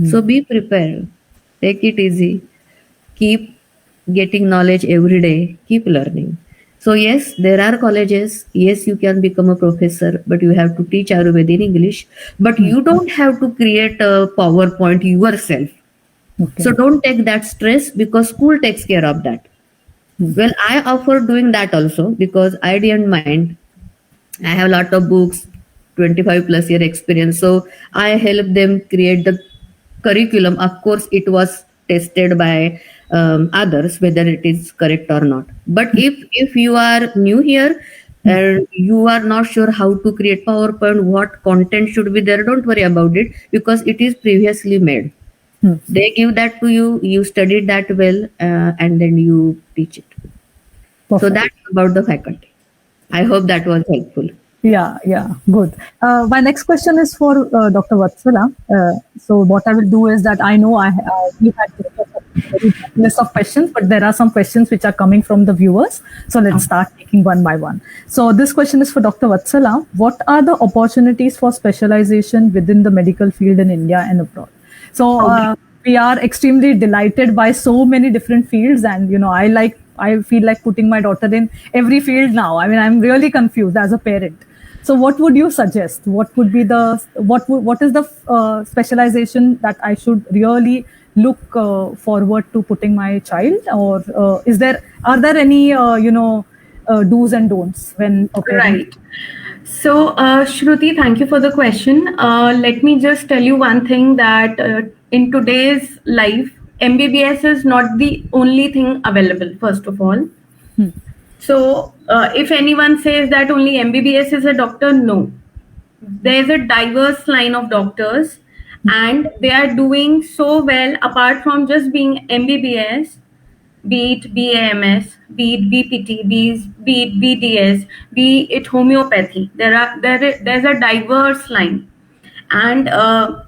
So be prepared. Take it easy. Keep getting knowledge every day. Keep learning. So yes, there are colleges. Yes, you can become a professor, but you have to teach Ayurveda in English. But you don't have to create a PowerPoint yourself. So don't take that stress because school takes care of that. Well, I offer doing that also because I didn't mind. I have a lot of books. 25 plus year experience. So I help them create the curriculum. Of course, it was tested by others whether it is correct or not. But if you are new here and you are not sure how to create PowerPoint, what content should be there, don't worry about it because it is previously made. They give that to you, you studied that well, and then you teach it. Perfect. So that's about the faculty. I hope that was helpful. Yeah, good. My next question is for Dr. Vatsala. So what I will do is that I know we had a list of questions, but there are some questions which are coming from the viewers. So let's start taking one by one. So this question is for Dr. Vatsala. What are the opportunities for specialization within the medical field in India and abroad? So we are extremely delighted by so many different fields, and I feel like putting my daughter in every field now. I mean, I'm really confused as a parent. So what would you suggest? What would be what is the specialization that I should really look forward to putting my child? Or are there any do's and don'ts when Right. So Shruti, thank you for the question. Let me just tell you one thing, that in today's life, MBBS is not the only thing available, first of all. So if anyone says that only MBBS is a doctor, no. There's a diverse line of doctors, and they are doing so well apart from just being MBBS, be it BAMS, be it BPT, be it BDS, be it homeopathy. There's a diverse line. And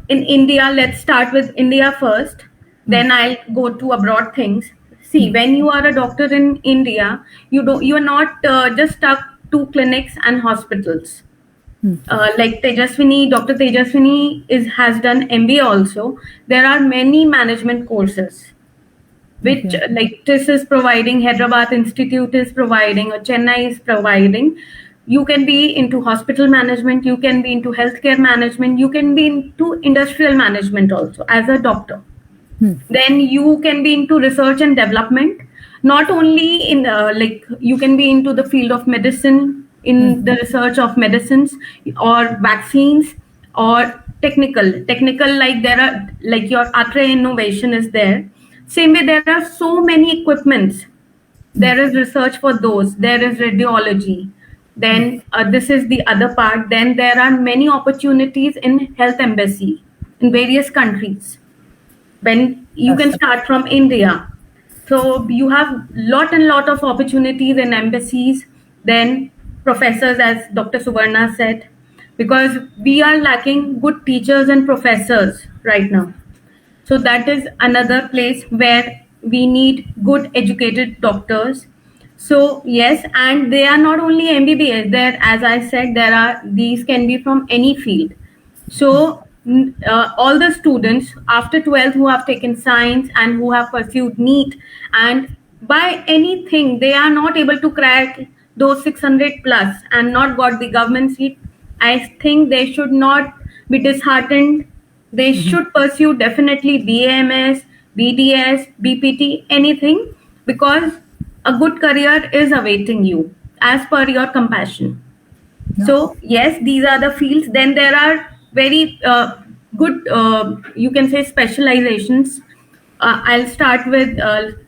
in India, let's start with India first. Then I'll go to abroad things. See, when you are a doctor in India, you are not just stuck to clinics and hospitals. Like Dr. Tejaswini has done MBA also. There are many management courses, which like TIS is providing, Hyderabad Institute is providing, or Chennai is providing. You can be into hospital management, you can be into healthcare management, you can be into industrial management also as a doctor. Then you can be into research and development. Not only in you can be into the field of medicine, in the research of medicines or vaccines, or technical like there are like your Atre innovation is there. Same way, there are so many equipments. There is research for those. There is radiology. Then this is the other part. Then there are many opportunities in health embassy in various countries. When you can start from India. So you have lot of opportunities in embassies. Then professors, as Dr. Suvarna said, because we are lacking good teachers and professors right now. So that is another place where we need good educated doctors. So yes, and they are not only MBBS. There, as I said, these can be from any field. So all the students after 12th who have taken science and who have pursued NEET, and by anything they are not able to crack those 600 plus and not got the government seat, I think they should not be disheartened. They should pursue definitely BAMS, BDS, BPT, anything, because a good career is awaiting you as per your compassion. So yes, these are the fields. Then there are very good, you can say, specializations. I'll start with,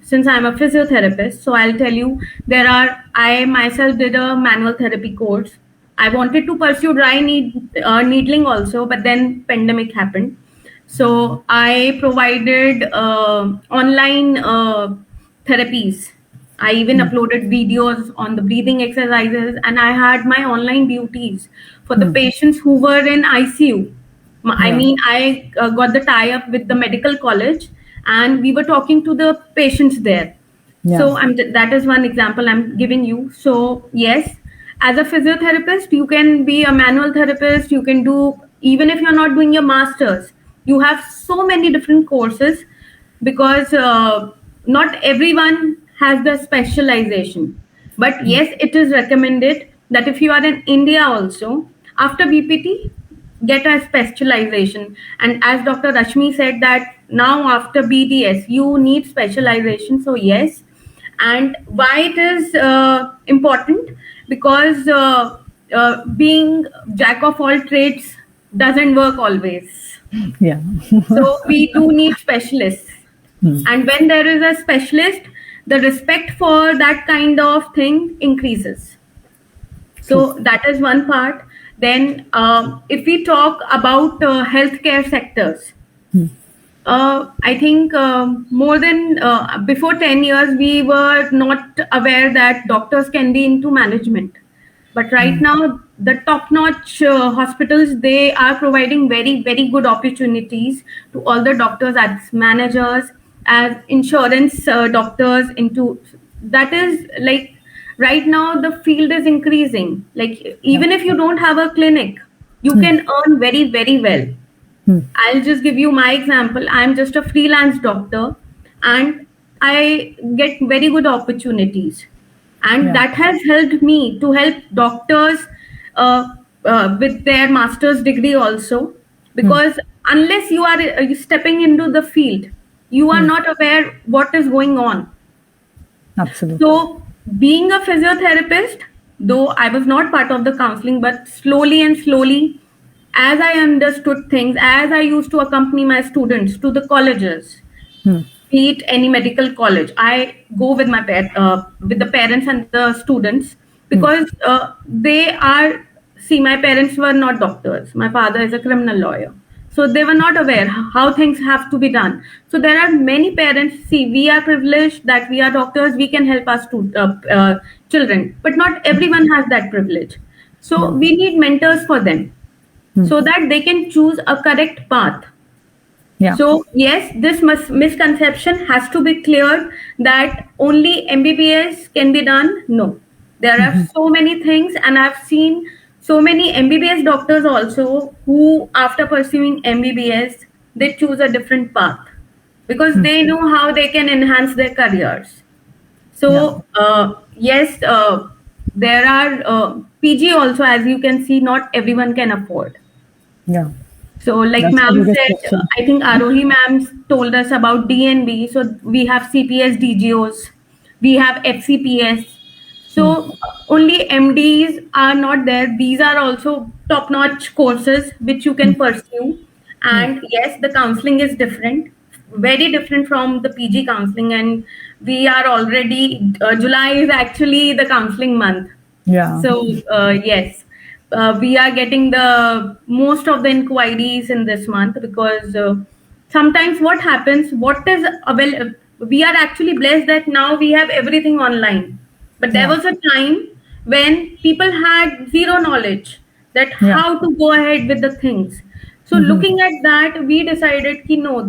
since I'm a physiotherapist, so I'll tell you, I myself did a manual therapy course. I wanted to pursue dry needling also, but then pandemic happened. So I provided online therapies. I even uploaded videos on the breathing exercises, and I had my online duties for the patients who were in ICU. I mean, I got the tie-up with the medical college, and we were talking to the patients there. So that is one example I'm giving you. So yes, as a physiotherapist, you can be a manual therapist. You can do, even if you're not doing your master's, you have so many different courses, because not everyone has the specialization. But yes, it is recommended that if you are in India also, after BPT, get a specialization. And as Dr. Rashmi said, that now after BDS, you need specialization. So yes. And why it is important? Because being jack of all trades doesn't work always. Yeah. So we do need specialists. And when there is a specialist, the respect for that kind of thing increases. So that is one part. Then if we talk about healthcare sectors, I think more than before 10 years, we were not aware that doctors can be into management. But right now, the top-notch hospitals, they are providing very, very good opportunities to all the doctors as managers, as insurance doctors. Into that is like right now the field is increasing. Like even if you don't have a clinic, you can earn very, very well. I'll just give you my example. I'm just a freelance doctor, and I get very good opportunities. And that has helped me to help doctors with their master's degree also, because unless you are stepping into the field, you are not aware what is going on. Absolutely. So being a physiotherapist, though I was not part of the counseling, but slowly and slowly, as I understood things, as I used to accompany my students to the colleges, be it any medical college, I go with my with the parents and the students, because my parents were not doctors. My father is a criminal lawyer. So they were not aware how things have to be done. So there are many parents, we are privileged that we are doctors, we can help our children, but not everyone has that privilege. So we need mentors for them, so that they can choose a correct path. Yeah. So yes, this misconception has to be cleared that only MBBS can be done. No, there are so many things, and I've seen so many MBBS doctors also who, after pursuing MBBS, they choose a different path because they know how they can enhance their careers. So yes, there are PG also, as you can see, not everyone can afford. Yeah. So like ma'am said, I think Arohi ma'am told us about DNB. So we have CPS DGOs, we have FCPS. So only MDs are not there. These are also top-notch courses which you can pursue. And yes, the counseling is different, very different from the PG counseling. And we are already, July is actually the counseling month. Yeah. So yes. We are getting the most of the inquiries in this month, because sometimes what happens, we are actually blessed that now we have everything online. But there was a time when people had zero knowledge that how to go ahead with the things. So looking at that, we decided that no,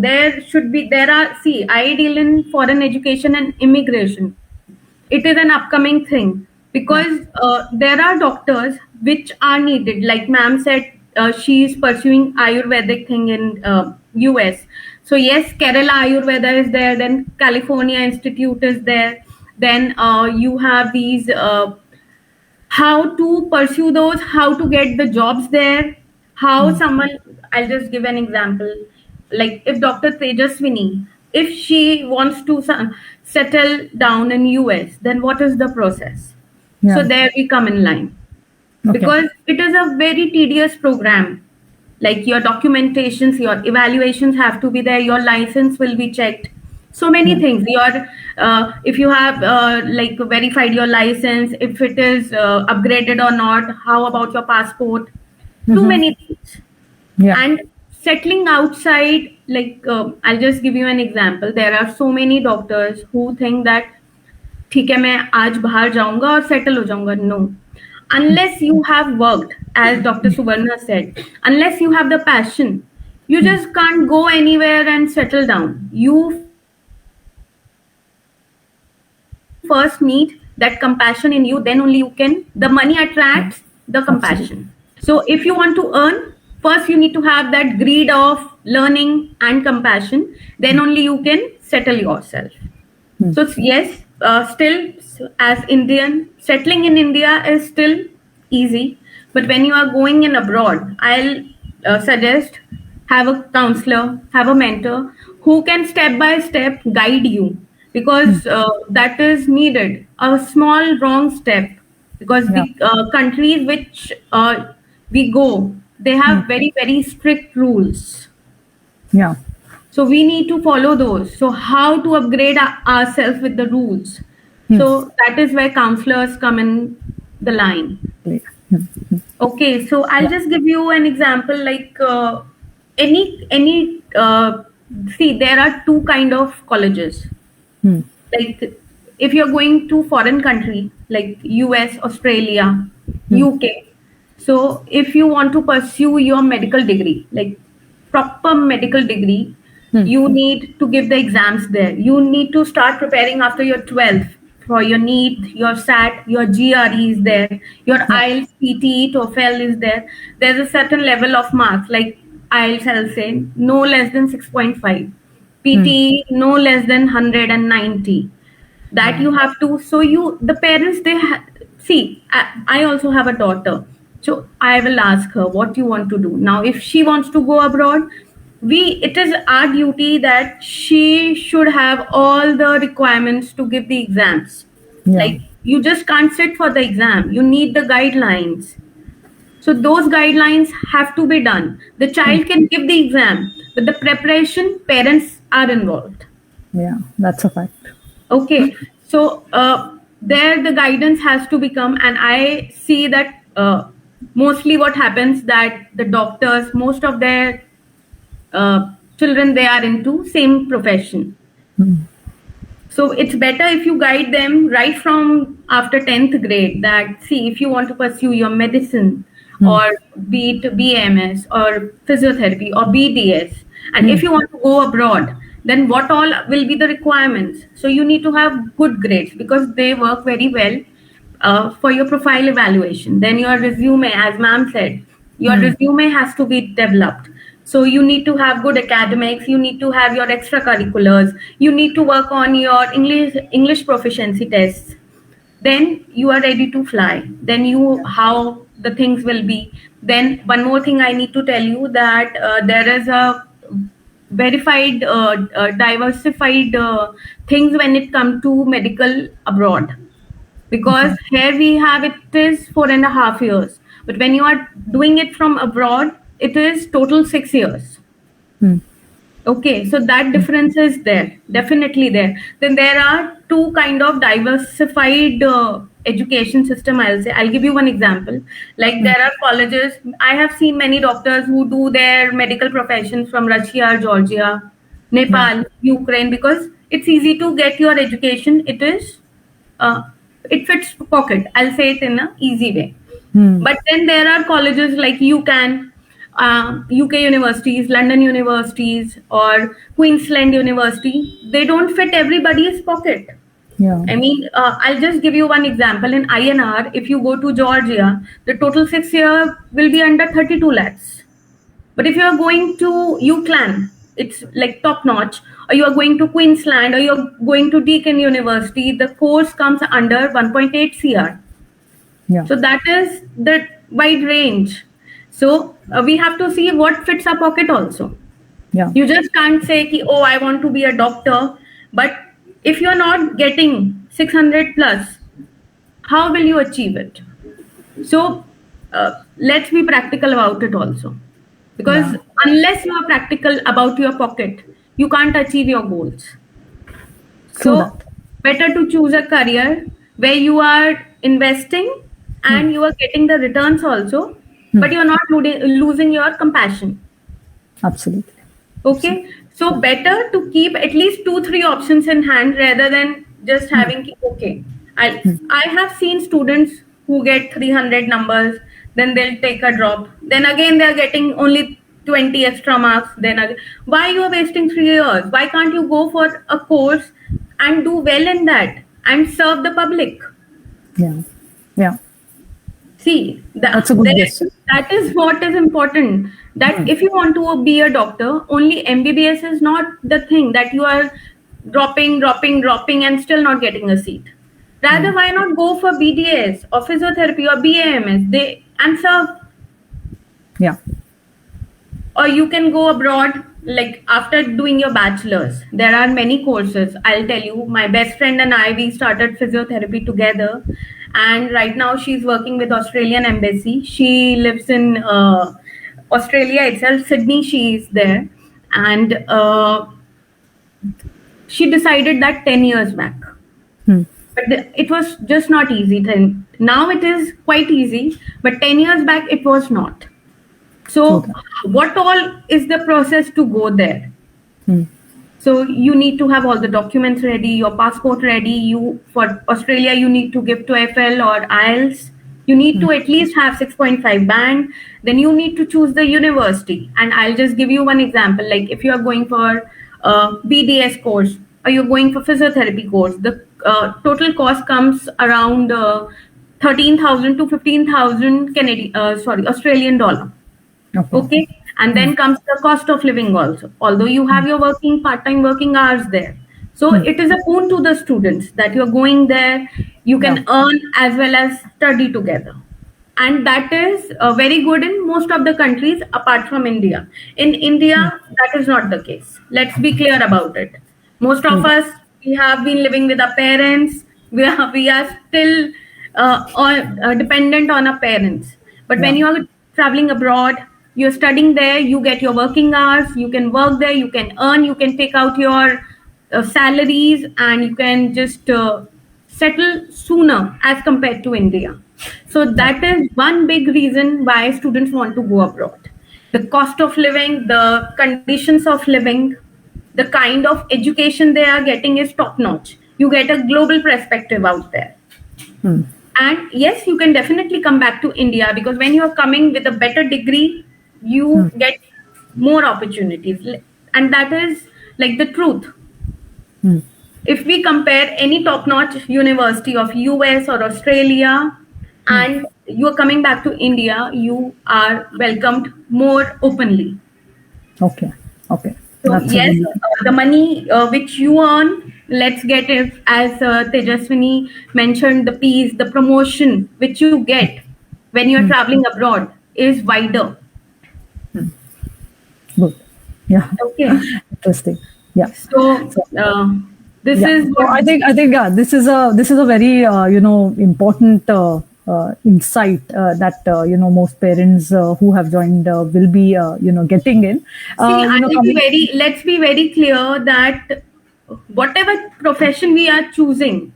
I deal in foreign education and immigration. It is an upcoming thing, because there are doctors which are needed. Like ma'am said, she is pursuing Ayurvedic thing in US. So yes, Kerala Ayurveda is there. Then California Institute is there. Then you have these how to pursue those, how to get the jobs there, how someone. I'll just give an example. Like if Dr. Tejaswini, if she wants to settle down in US, then what is the process? So there we come in line, because it is a very tedious program. Like your documentations, your evaluations have to be there, your license will be checked, so many things. If you have like verified your license, if it is upgraded or not, how about your passport, too many things. And settling outside, like I'll just give you an example. There are so many doctors who think that ठीक है मैं आज बाहर जाऊंगा और settle हो जाऊंगा. No, unless you have worked, as Dr. Suvarna said, unless you have the passion, you just can't go anywhere and settle down. You first need that compassion in you, then only you can. The money attracts the compassion. So if you want to earn, first you need to have that greed of learning and compassion, then only you can settle yourself. So yes, still as Indian, settling in India is still easy, but when you are going in abroad, I'll suggest have a counselor, have a mentor who can step by step guide you, because that is needed. A small wrong step because the countries which we go, they have very, very strict rules. Yeah. So we need to follow those. So how to upgrade ourselves with the rules? So that is where counselors come in the line. Okay, so I'll just give you an example, like see, there are two kind of colleges. Like if you're going to foreign country, like US, Australia, UK. So if you want to pursue your medical degree, like proper medical degree, you need to give the exams there. You need to start preparing after your 12th for your NEET, your SAT, your GRE is there, your IELTS, PT, TOEFL is there. There's a certain level of marks, like IELTS, I'll say, no less than 6.5. PT, no less than 190. That you have to, so the parents, see, I also have a daughter. So I will ask her, what you want to do? Now, if she wants to go abroad, it is our duty that she should have all the requirements to give the exams. Like, you just can't sit for the exam. You need the guidelines. So those guidelines have to be done. The child can give the exam, but the preparation, parents are involved. Yeah, that's a fact. Okay. So there the guidance has to become, and I see that mostly what happens that the doctors, most of their children, they are into same profession. So it's better if you guide them right from after 10th grade that, see, if you want to pursue your medicine or be it BMS or physiotherapy or BDS, and if you want to go abroad, then what all will be the requirements? So you need to have good grades because they work very well for your profile evaluation. Then your resume, as ma'am said, your resume has to be developed. So you need to have good academics, you need to have your extracurriculars, you need to work on your English proficiency tests. Then you are ready to fly. Then how the things will be. Then one more thing I need to tell you that there is a verified, diversified things when it comes to medical abroad. Because here we have it is 4.5 years. But when you are doing it from abroad, it is total 6 years. Okay, so that difference is there, definitely there. Then there are two kind of diversified education system, I'll say. I'll give you one example. Like there are colleges, I have seen many doctors who do their medical professions from Russia, Georgia, Nepal, Ukraine, because it's easy to get your education. It is, it fits pocket. I'll say it in an easy way. But then there are colleges like UCAN, UK universities, London universities, or Queensland University. They don't fit everybody's pocket. I mean, I'll just give you one example. In INR, if you go to Georgia, the total 6 year will be under 32 lakhs. But if you are going to UCLan, it's like top notch, or you are going to Queensland, or you're going to Deakin University, the course comes under 1.8 CR. So that is the wide range. So we have to see what fits our pocket also. You just can't say, oh, I want to be a doctor. But if you're not getting 600 plus, how will you achieve it? So let's be practical about it also. Because unless you are practical about your pocket, you can't achieve your goals. So better to choose a career where you are investing and you are getting the returns also, but you're not losing your compassion. Absolutely. Okay. So better to keep at least 2-3 options in hand rather than just having, okay, I have seen students who get 300 numbers, then they'll take a drop. Then again, they're getting only 20 extra marks. Then again, why you are wasting 3 years? Why can't you go for a course and do well in that and serve the public? See, that's a good question. That is what is important. That if you want to be a doctor, only MBBS is not the thing that you are dropping and still not getting a seat. Rather, why not go for BDS or physiotherapy or BAMS and serve? Or you can go abroad, like after doing your bachelor's. There are many courses. I'll tell you, my best friend and I, we started physiotherapy together. and right now she's working with Australian Embassy. She lives in Australia itself, Sydney. She is there, and she decided that 10 years back. But it was just not easy then. Now it is quite easy, but 10 years back it was not. So what all is the process to go there? So you need to have all the documents ready, your passport ready. You, for Australia, you need to give TOEFL or IELTS. You need to at least have 6.5 band. Then you need to choose the university. And I'll just give you one example. Like if you are going for BDS course or you're going for physiotherapy course, the total cost comes around 13,000 to 15,000 Australian dollar. Okay. And then comes the cost of living also, although you have your part-time working hours there. So it is a boon to the students that you're going there, you can earn as well as study together. And that is very good in most of the countries apart from India. In India, that is not the case. Let's be clear about it. Most of us, we have been living with our parents. We are still dependent on our parents. But when you are traveling abroad, you're studying there, you get your working hours, you can work there, you can earn, you can take out your salaries, and you can just settle sooner as compared to India. So that is one big reason why students want to go abroad. The cost of living, the conditions of living, the kind of education they are getting is top notch. You get a global perspective out there. And yes, you can definitely come back to India, because when you're coming with a better degree, you get more opportunities. And that is like the truth. If we compare any top-notch university of US or Australia, and you're coming back to India, you are welcomed more openly. Okay. So yes, the money which you earn, let's get it, as Tejaswini mentioned, the fees, the promotion which you get when you're traveling abroad is wider. Good. Yeah. Okay. Interesting. Yeah. So this is. So I think this is a very important insight that most parents who have joined will be getting in. Let's be very clear that whatever profession we are choosing,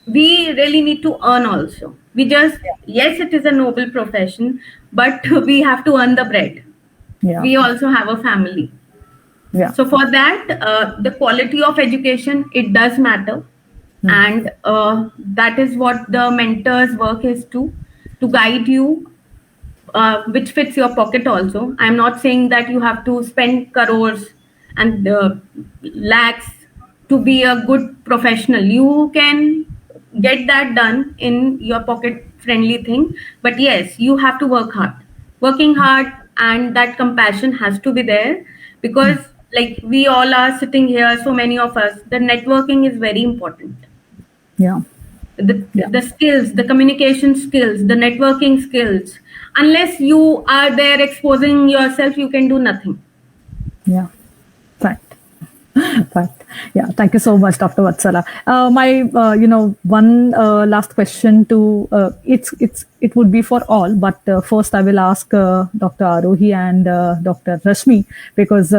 we really need to earn also. Yes, it is a noble profession, but we have to earn the bread. We also have a family. So for that, the quality of education, it does matter. And that is what the mentor's work is to guide you, which fits your pocket also. I'm not saying that you have to spend crores and lakhs to be a good professional. You can get that done in your pocket friendly thing. But yes, you have to work hard. Working hard, and that compassion has to be there, because like we all are sitting here, so many of us, the networking is very important. The skills, the communication skills, the networking skills. Unless you are there exposing yourself, you can do nothing. Fact. Yeah. Thank you so much, Dr. Vatsala. My one last question to it would be for all, but first I will ask Dr. Arohi and Dr. Rashmi, because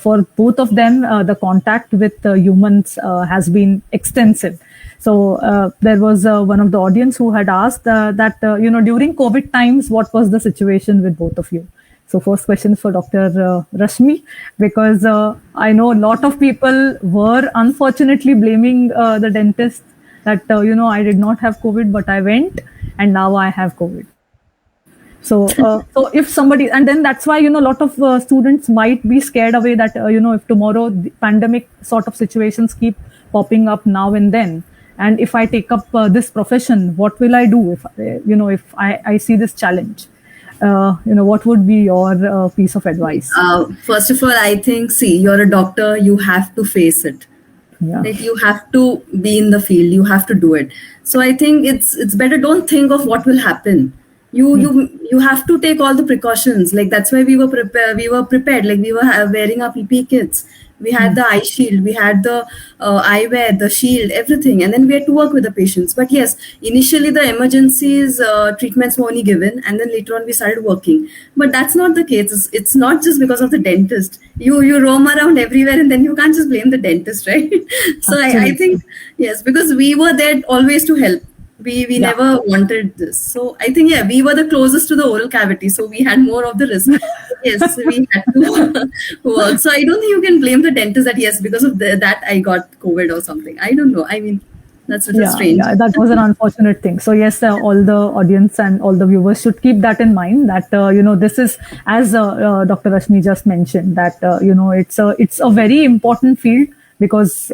for both of them the contact with humans has been extensive. So there was one of the audience who had asked that during COVID times, what was the situation with both of you? So first question for Dr. Rashmi, because I know a lot of people were unfortunately blaming the dentist that, I did not have COVID, but I went and now I have COVID. So if somebody, and then that's why, a lot of students might be scared away that, if tomorrow the pandemic sort of situations keep popping up now and then, and if I take up this profession, what will I do if I see this challenge? What would be your piece of advice? First of all, I think, you're a doctor, you have to face it. Like you have to be in the field, you have to do it. So I think it's better, don't think of what will happen. You have to take all the precautions. Like that's why we were prepared. Like we were wearing our PPE kits. We had the eye shield, we had the eyewear, the shield, everything. And then we had to work with the patients. But yes, initially the emergencies treatments were only given, and then later on we started working. But that's not the case. It's not just because of the dentist. You roam around everywhere, and then you can't just blame the dentist, right? So I think, yes, because we were there always to help. We never wanted this. So I think, we were the closest to the oral cavity. So we had more of the risk. Yes, we had to work. So I don't think you can blame the dentist that, yes, because of that I got COVID or something. I don't know. I mean, that's strange. Yeah, that was an unfortunate thing. So yes, all the audience and all the viewers should keep that in mind, that, this is, as Dr. Rashmi just mentioned, that, it's a very important field, because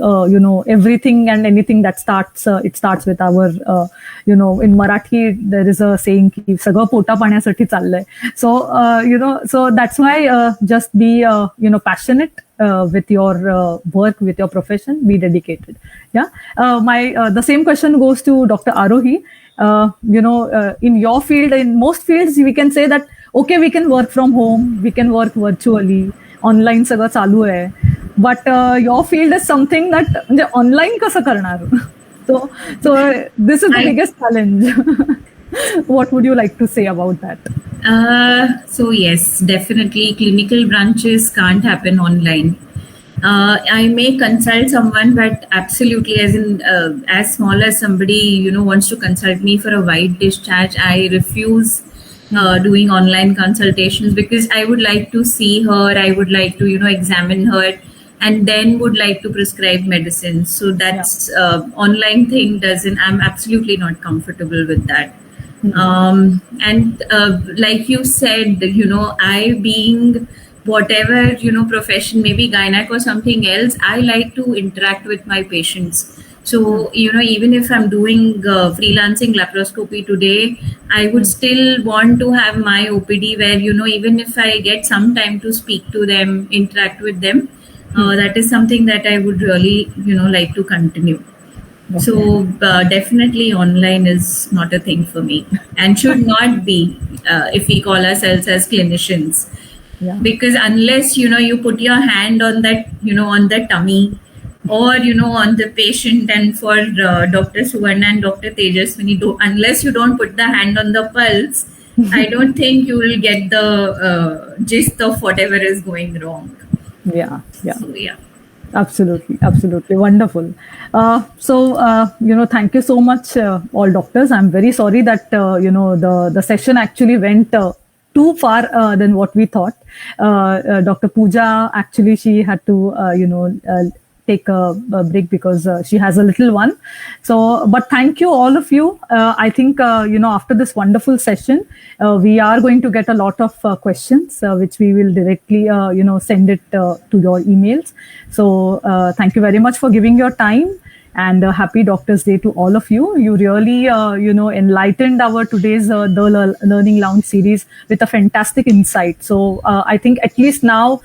everything and anything that starts it starts with our in Marathi there is a saying ki सगळं पोटा पाण्यासाठी चाललंय. So so that's why just be passionate with your work, with your profession, be dedicated. The same question goes to Dr. Arohi. In your field, in most fields, we can say that okay, we can work from home, we can work virtually, online सगळं चालू आहे. But your field is something that म्हणजे online कसं करणार? So this is the biggest challenge. What would you like to say about that? So yes, definitely clinical branches can't happen online. I may consult someone, but absolutely, as small as somebody wants to consult me for a wide discharge, I refuse doing online consultations, because I would like to see her, I would like to examine her, and then would like to prescribe medicine. So that's online thing I'm absolutely not comfortable with that. And like you said, I being whatever profession, maybe gynec or something else, I like to interact with my patients. So even if I'm doing freelancing laparoscopy today, I would still want to have my OPD where even if I get some time to speak to them, interact with them, that is something that I would really like to continue. Okay. So definitely online is not a thing for me, and should not be if we call ourselves as clinicians. Because unless you put your hand on that on the tummy, or on the patient, and for Dr. Suvarna and Dr. Tejaswini, unless you don't put the hand on the pulse, I don't think you will get the gist of whatever is going wrong. So, Absolutely wonderful. Thank you so much, all doctors. I'm very sorry that the session actually went too far than what we thought. Dr. Pooja, actually, she had to take a break because she has a little one. So, but thank you, all of you. I think, after this wonderful session, we are going to get a lot of questions, which we will directly, send it to your emails. So, thank you very much for giving your time. And happy Doctor's Day to all of you. You really, enlightened our today's the Learning Lounge series with a fantastic insight. So I think at least now,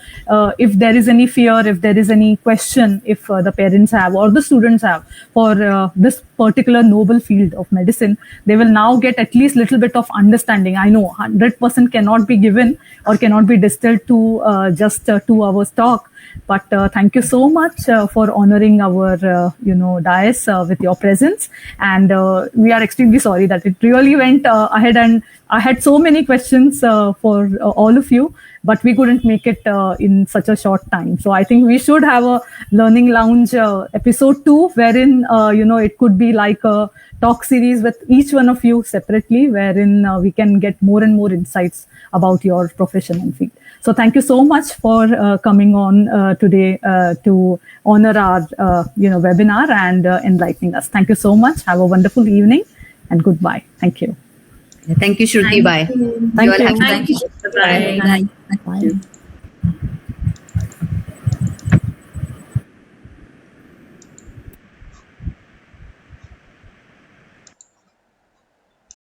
if there is any fear, if there is any question, if the parents have or the students have for this particular noble field of medicine, they will now get at least little bit of understanding. I know 100% cannot be given or cannot be distilled to just 2 hours talk. But thank you so much for honoring our, dais with your presence. And we are extremely sorry that it really went ahead. And I had so many questions for all of you, but we couldn't make it in such a short time. So I think we should have a Learning Lounge episode 2, wherein, it could be like a talk series with each one of you separately, wherein we can get more and more insights about your profession and field. So thank you so much for coming on today to honor our webinar and enlightening us. Thank you so much. Have a wonderful evening and goodbye. Thank you. Thank you, Shruti. Bye. Thank you. Bye. Bye.